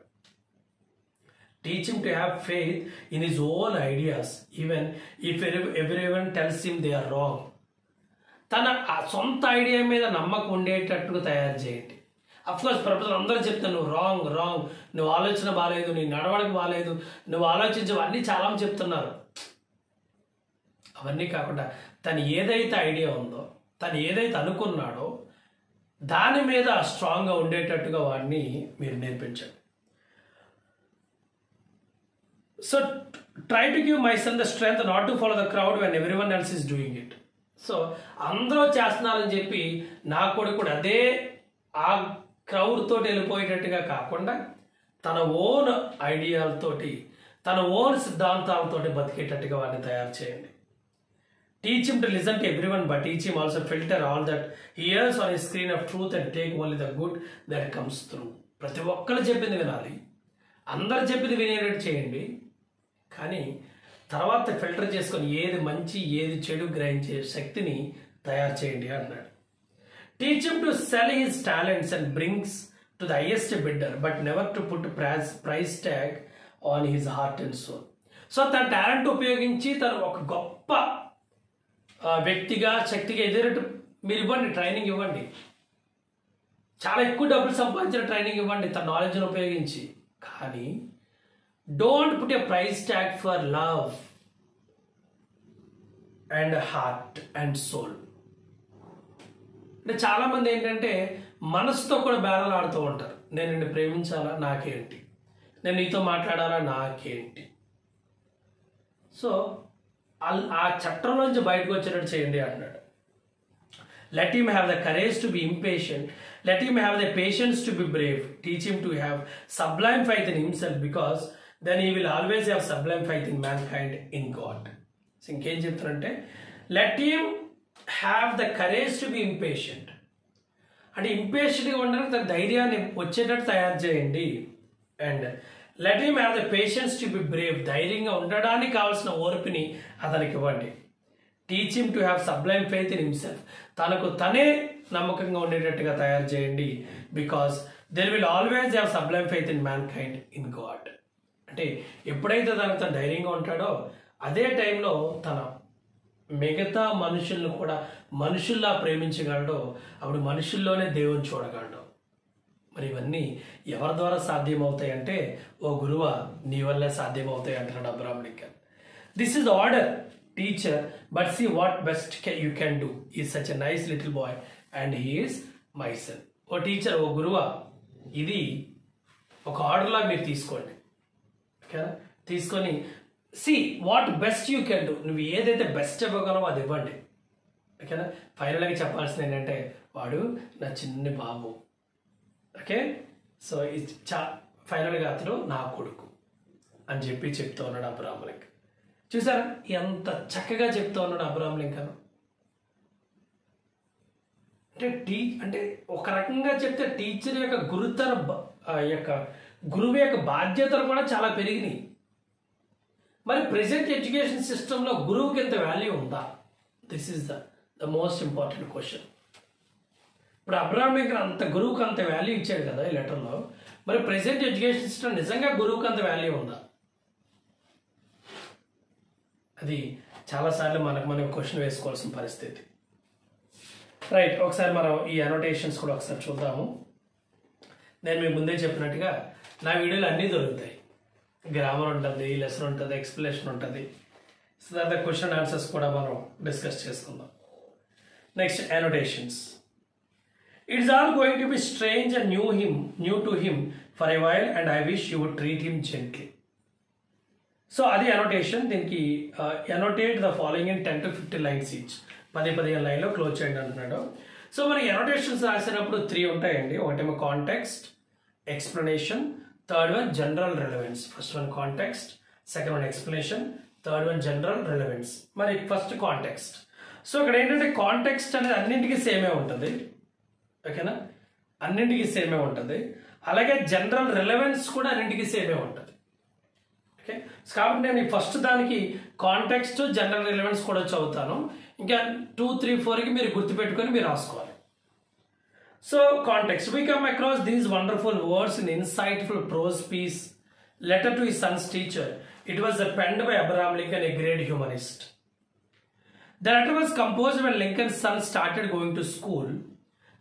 [SPEAKER 1] Teach him to have faith in his own ideas even if everyone tells him they are wrong. తన సొంత ఐడియా మీద నమ్మకం ఉండేటట్టుగా తయారు చేయండి. అఫ్కోర్స్ ప్రపంచంలో అందరూ చెప్తాను నువ్వు రాంగ్, నువ్వు ఆలోచన బాగాలేదు, నీ నడవడికి బాగాలేదు, నువ్వు ఆలోచించవు, అన్నీ చాలా చెప్తున్నారు. అవన్నీ కాకుండా తను ఏదైతే ఐడియా ఉందో, తను ఏదైతే అనుకున్నాడో దాని మీద స్ట్రాంగ్గా ఉండేటట్టుగా వాడిని మీరు నేర్పించండి. So try to give my son the strength not to follow the crowd when everyone else is doing it. So అందరూ చేస్తున్నారని చెప్పి నా కొడుకు కూడా అదే ఆ క్రౌడ్ తోటి వెళ్ళిపోయేటట్టుగా కాకుండా తన ఓన్ ఐడియాలతోటి, తన ఓన్ సిద్ధాంతాలతోటి బతికేటట్టుగా వాడిని తయారు చేయండి. Teach him to listen to everyone but teach him also filter all that hears on a screen of truth and take only the good that comes through. ప్రతి ఒక్కరు చెప్పింది వినాలి, అందరు చెప్పింది వినేటట్టు చేయండి. కానీ తర్వాత ఫిల్టర్ చేసుకొని ఏది మంచి ఏది చెడు గ్రహించే శక్తిని తయారు చేయండి అన్నాడు. Teach him to sell his talents and brings to the highest bidder but never to put price tag on his heart and soul. So తన టాలెంట్ ఉపయోగించి తను ఒక గొప్ప వ్యక్తిగా, శక్తిగా ఎదిరేట్టు మీరు ఇవ్వండి, ట్రైనింగ్ ఇవ్వండి. చాలా ఎక్కువ డబ్బులు సంపాదించిన ట్రైనింగ్ ఇవ్వండి తన నాలెడ్జ్ని ఉపయోగించి. కానీ don't put a price tag for love and heart and soul. అంటే చాలామంది ఏంటంటే మనసుతో కూడా బేరాలు ఆడుతూ ఉంటారు. నేను నిన్ను ప్రేమించాలా, నాకేంటి, నేను నీతో మాట్లాడాలా, నాకేంటి. సో ఆ చట్టంలోంచి బయటకు వచ్చేటట్టు చేయండి అన్నాడు. Let him have the courage to be impatient, let him have the patience to be brave, teach him to have sublime faith in himself because then he will always have sublime faith in mankind in God. ఇంకేం చెప్తారంటే let him have the courage to be impatient. అంటే ఇంపేషెంట్గా ఉండడానికి తన ధైర్యాన్ని వచ్చేటట్టు తయారు చేయండి. And let him have the patience to be brave, ధైర్యంగా ఉండడానికి కావాల్సిన ఓర్పుని అతనికి ఇవ్వండి. Teach him to have Sublime faith in himself, తనకు తనే నమ్మకంగా ఉండేటట్టుగా తయారు చేయండి. Because there will always have Sublime faith in mankind in God. అంటే ఎప్పుడైతే తను ధైర్యంగా ఉంటాడో అదే టైంలో తన మిగతా మనుషులను కూడా మనుషుల్లా ప్రేమించగలడో, అప్పుడు మనుషుల్లోనే దేవుని చూడగలడు. మరి ఇవన్నీ ఎవరి ద్వారా సాధ్యమవుతాయంటే ఓ గురువ నీ వల్లే సాధ్యమవుతాయి అంటున్నాడు Abraham Lincoln. This is the order teacher but see what best you can do. Is such a nice little boy and he is my son. ఓ టీచర్, ఓ గురువ, ఇది ఒక ఆర్డర్లా మీరు తీసుకోండి. ఓకేనా? తీసుకొని see what best you can do, నువ్వు ఏదైతే బెస్ట్ ఇవ్వగలవో అది ఇవ్వండి. ఓకేనా? ఫైనల్గా చెప్పాల్సింది ఏంటంటే వాడు నా చిన్ని బాబు. ఓకే, సో ఫైనల్గా అతడు నా కొడుకు అని చెప్పి చెప్తూ ఉన్నాడు అబ్రహాం లింకన్. చూసారా ఎంత చక్కగా చెప్తూ ఉన్నాడు అబ్రహాం లింకన్. అంటే అంటే ఒక రకంగా చెప్తే టీచర్ యొక్క గురువు యొక్క బాధ్యతలు కూడా చాలా పెరిగినాయి. మరి ప్రెసెంట్ ఎడ్యుకేషన్ సిస్టంలో గురువుకి ఎంత వాల్యూ ఉందా? This is the most important question. ఇప్పుడు అబ్రహాం లింకన్ అంత గురువుకి అంత వాల్యూ ఇచ్చాడు కదా ఈ లెటర్లో. మరి ప్రెసెంట్ ఎడ్యుకేషన్ సిస్టమ్ నిజంగా గురువుకి అంత వాల్యూ ఉందా? అది చాలాసార్లు మనం క్వశ్చన్ వేసుకోవాల్సిన పరిస్థితి. రైట్, ఒకసారి మనం ఈ అనోటేషన్స్ కూడా ఒకసారి చూద్దాము. నేను మీకు ముందే చెప్పినట్టుగా నా వీడియోలు అన్నీ దొరుకుతాయి. గ్రామర్ ఉంటుంది, లెసన్ ఉంటుంది, ఎక్స్ప్లెనేషన్ ఉంటుంది. సో దాని క్వశ్చన్ ఆన్సర్స్ కూడా మనం డిస్కస్ చేసుకుందాం. Next, annotations. It is all going to be strange and new to him for a while, and I wish you would treat him gently. So అది annotation. దీనికి అనోటేట్ the following in 10 to 15 lines each. 10-15 లైన్లో close చేయండి అంటున్నాడు. So మరి annotations రాసినప్పుడు 3 ఉంటాయండి. ఒకటేమో context, explanation, third one general relevance. First one context, second one explanation, third one general relevance. మరి ఫస్ట్ కాంటెక్స్ట్. సో ఇక్కడ ఏంటంటే కాంటెక్స్ట్ అనేది అన్నింటికీ సేమే ఉంటుంది. ఓకేనా, అన్నింటికి సేమే ఉంటుంది. అలాగే జనరల్ రిలవెన్స్ కూడా అన్నింటికి సేమే ఉంటుంది. ఓకే, కాబట్టి నేను ఫస్ట్ దానికి కాంటెక్స్ట్, జనరల్ రిలవెన్స్ కూడా చదువుతాను. ఇంకా 2, 3, 4కి మీరు గుర్తుపెట్టుకొని మీరు రాసుకోవాలి. So context. We come across these wonderful words in insightful prose piece, Letter to his son's teacher. It was penned by Abraham Lincoln, a great humanist. The letter was composed when Lincoln's son started going to school.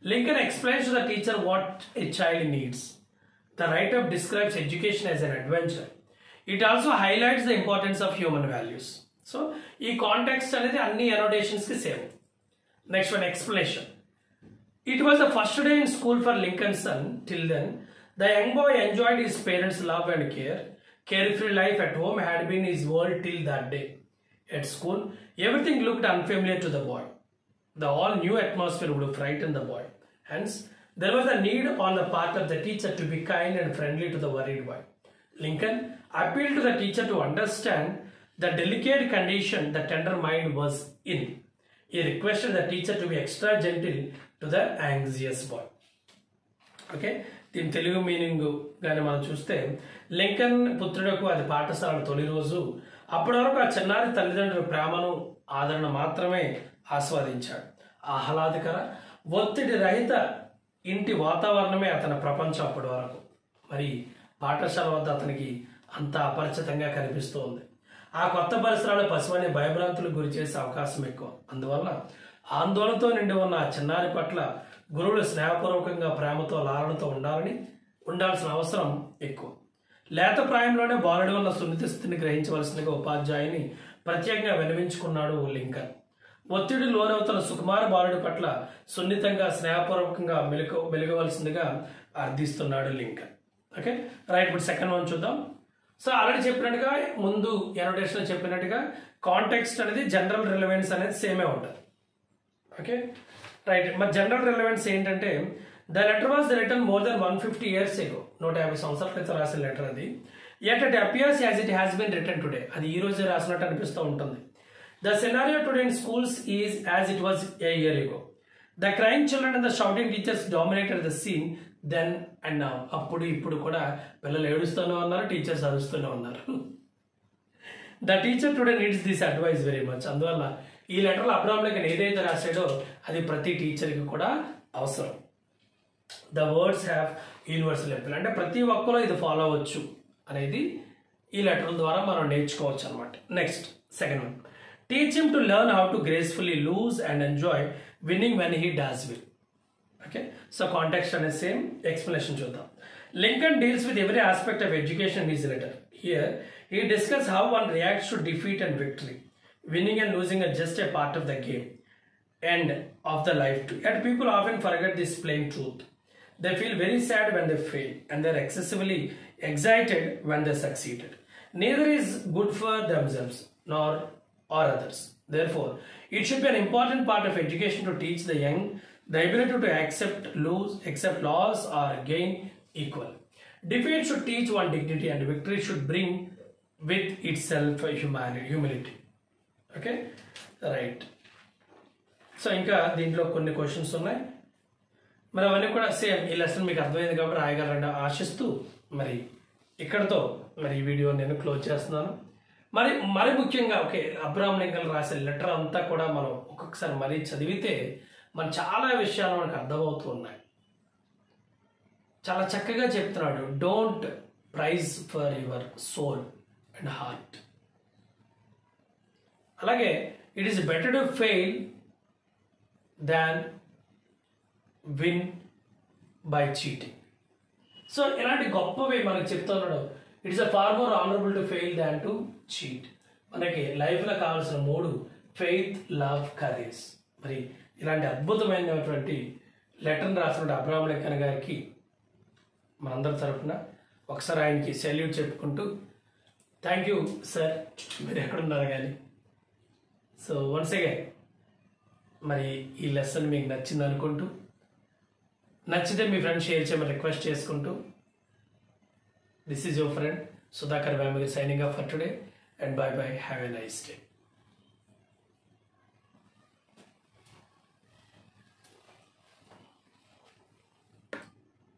[SPEAKER 1] Lincoln explains to the teacher what a child needs. The write-up describes education as an adventure. It also highlights the importance of human values. So, ఈ context అనేది అన్ని అనోటేషన్స్కి same. Next one, explanation. It was the first day in school for Lincoln's son. Till then, the young boy enjoyed his parents' love and care. Carefree life at home had been his world till that day. At school, everything looked unfamiliar to the boy. The all-new atmosphere would frighten the boy. Hence, there was a need on the part of the teacher to be kind and friendly to the worried boy. Lincoln appealed to the teacher to understand the delicate condition the tender mind was in. He requested the teacher to be extra gentle to the anxious boy. Okay, దీని Telugu meaning కానీ మనం చూస్తే, Lincoln పుత్రుడకు అది పాఠశాల తొలి రోజు. అప్పటి వరకు ఆ చిన్నారి తల్లిదండ్రుల ప్రేమను, ఆదరణ మాత్రమే ఆస్వాదించాడు. ఆహ్లాదకర, ఒత్తిడి రహిత ఇంటి వాతావరణమే అతని ప్రపంచం అప్పటి వరకు. మరి పాఠశాల వద్ద అతనికి అంత అపరిచితంగా కనిపిస్తూ ఉంది. ఆ కొత్త పరిసరాలు పసివాడిని భయభ్రాంతులకు గురి చేసే అవకాశం ఎక్కువ. అందువల్ల ఆందోళనతో నిండి ఉన్న ఆ చిన్నారి పట్ల గురువులు స్నేహపూర్వకంగా, ప్రేమతో, లాలనతో ఉండాల్సిన అవసరం ఎక్కువ. లేత ప్రాయంలోనే బాలుడి వల్ల సున్నిత స్థితిని గ్రహించవలసిందిగా ఉపాధ్యాయుని ప్రత్యేకంగా విన్నవించుకున్నాడు లింకన్. ఒత్తిడి లోనవుతున్న సుకుమార బాలుడి పట్ల సున్నితంగా, స్నేహపూర్వకంగా మెలుగవలసిందిగా అర్థిస్తున్నాడు లింకన్. Okay, right. ఇప్పుడు సెకండ్ వన్ చూద్దాం. సో ఆల్రెడీ చెప్పినట్టుగా, ముందు అనోటేషన్ చెప్పినట్టుగా, కాంటెక్స్ట్ అనేది జనరల్ రిలవెన్స్ అనేది సేమే ఉంటుంది. Okay, right. మరి జనరల్ రిలవెన్స్ ఏంటంటే, the letter was written more than 150 years ago. 150 సంవత్సరాల క్రితం రాసిన లెటర్ అది. Yet it appears as it has been written today. అది ఈ రోజే రాసినట్టు అనిపిస్తూ ఉంటుంది. The scenario today in schools is as it was a year ago. The crying children and the shouting teachers dominated the scene then and now. అప్పుడు ఇప్పుడు కూడా పిల్లలు ఏడుస్తూనే ఉన్నారు, టీచర్స్ అరుస్తూనే ఉన్నారు. The teacher today needs this advice very much. అందువల్ల ఈ లెటర్లో అబ్రహాం లింకన్ ఏదైతే రాశాడో అది ప్రతి టీచర్కి కూడా అవసరం. The words have universal appeal. అంటే ప్రతి ఒక్కరూ ఇది ఫాలో అవ్వచ్చు అనేది ఈ లెటర్ ద్వారా మనం నేర్చుకోవచ్చు అనమాట. Next, second one. Teach him to learn how to gracefully lose and enjoy winning when he does win. Okay, so context and the same explanation చూద్దాం. Lincoln deals with every aspect of education in his letter. Here, he discusses how one reacts to defeat and victory. Winning and losing are just a part of the game and of the life too. Yet people often forget this plain truth. They feel very sad when they fail and they are excessively excited when they succeeded. Neither is good for themselves nor or others. Therefore, it should be an important part of education to teach the young the ability to accept loss or gain equal. Defeat should teach one dignity and victory should bring with itself humility. Okay, right. So, ఇంకా దీంట్లో కొన్ని questions ఉన్నాయి. మరి అవన్నీ కూడా same ఈ lesson మీకు అర్థమైంది కాబట్టి రాయగలరని ఆశిస్తూ మరి ఇక్కడతో మరి ఈ వీడియో నేను క్లోజ్ చేస్తున్నాను. మరి ముఖ్యంగా ఓకే, అబ్రహాం లింకన్ రాసే లెటర్ అంతా కూడా మనం ఒక్కొక్కసారి మరీ చదివితే మన చాలా విషయాలు మనకు అర్థమవుతూ ఉన్నాయి. చాలా చక్కగా చెప్తున్నాడు, don't prize for your soul and heart. అలాగే it is better to fail than win by cheating. So ఇలాంటి గొప్పవి మనకు చెప్తున్నాడు. It is a far more honourable to fail than to cheat. మనకి లైఫ్లో కావాల్సిన 3: ఫెయిత్, లవ్, కరేజ్. మరి ఇలాంటి అద్భుతమైనటువంటి లెటర్ని రాసినటువంటి అబ్రహాం లింకన్ గారికి మనందరి తరఫున ఒకసారి ఆయనకి సెల్యూట్ చెప్పుకుంటూ, థ్యాంక్ యూ సార్, మీరు ఎక్కడున్నారు కానీ. సో వన్స్ అగైన్ మరి ఈ లెసన్ మీకు నచ్చింది అనుకుంటూ, నచ్చితే మీ ఫ్రెండ్స్ షేర్ చేయమని రిక్వెస్ట్ చేసుకుంటూ, this is your friend Sudhakar Vemuri signing off for today, and bye bye, have a nice day.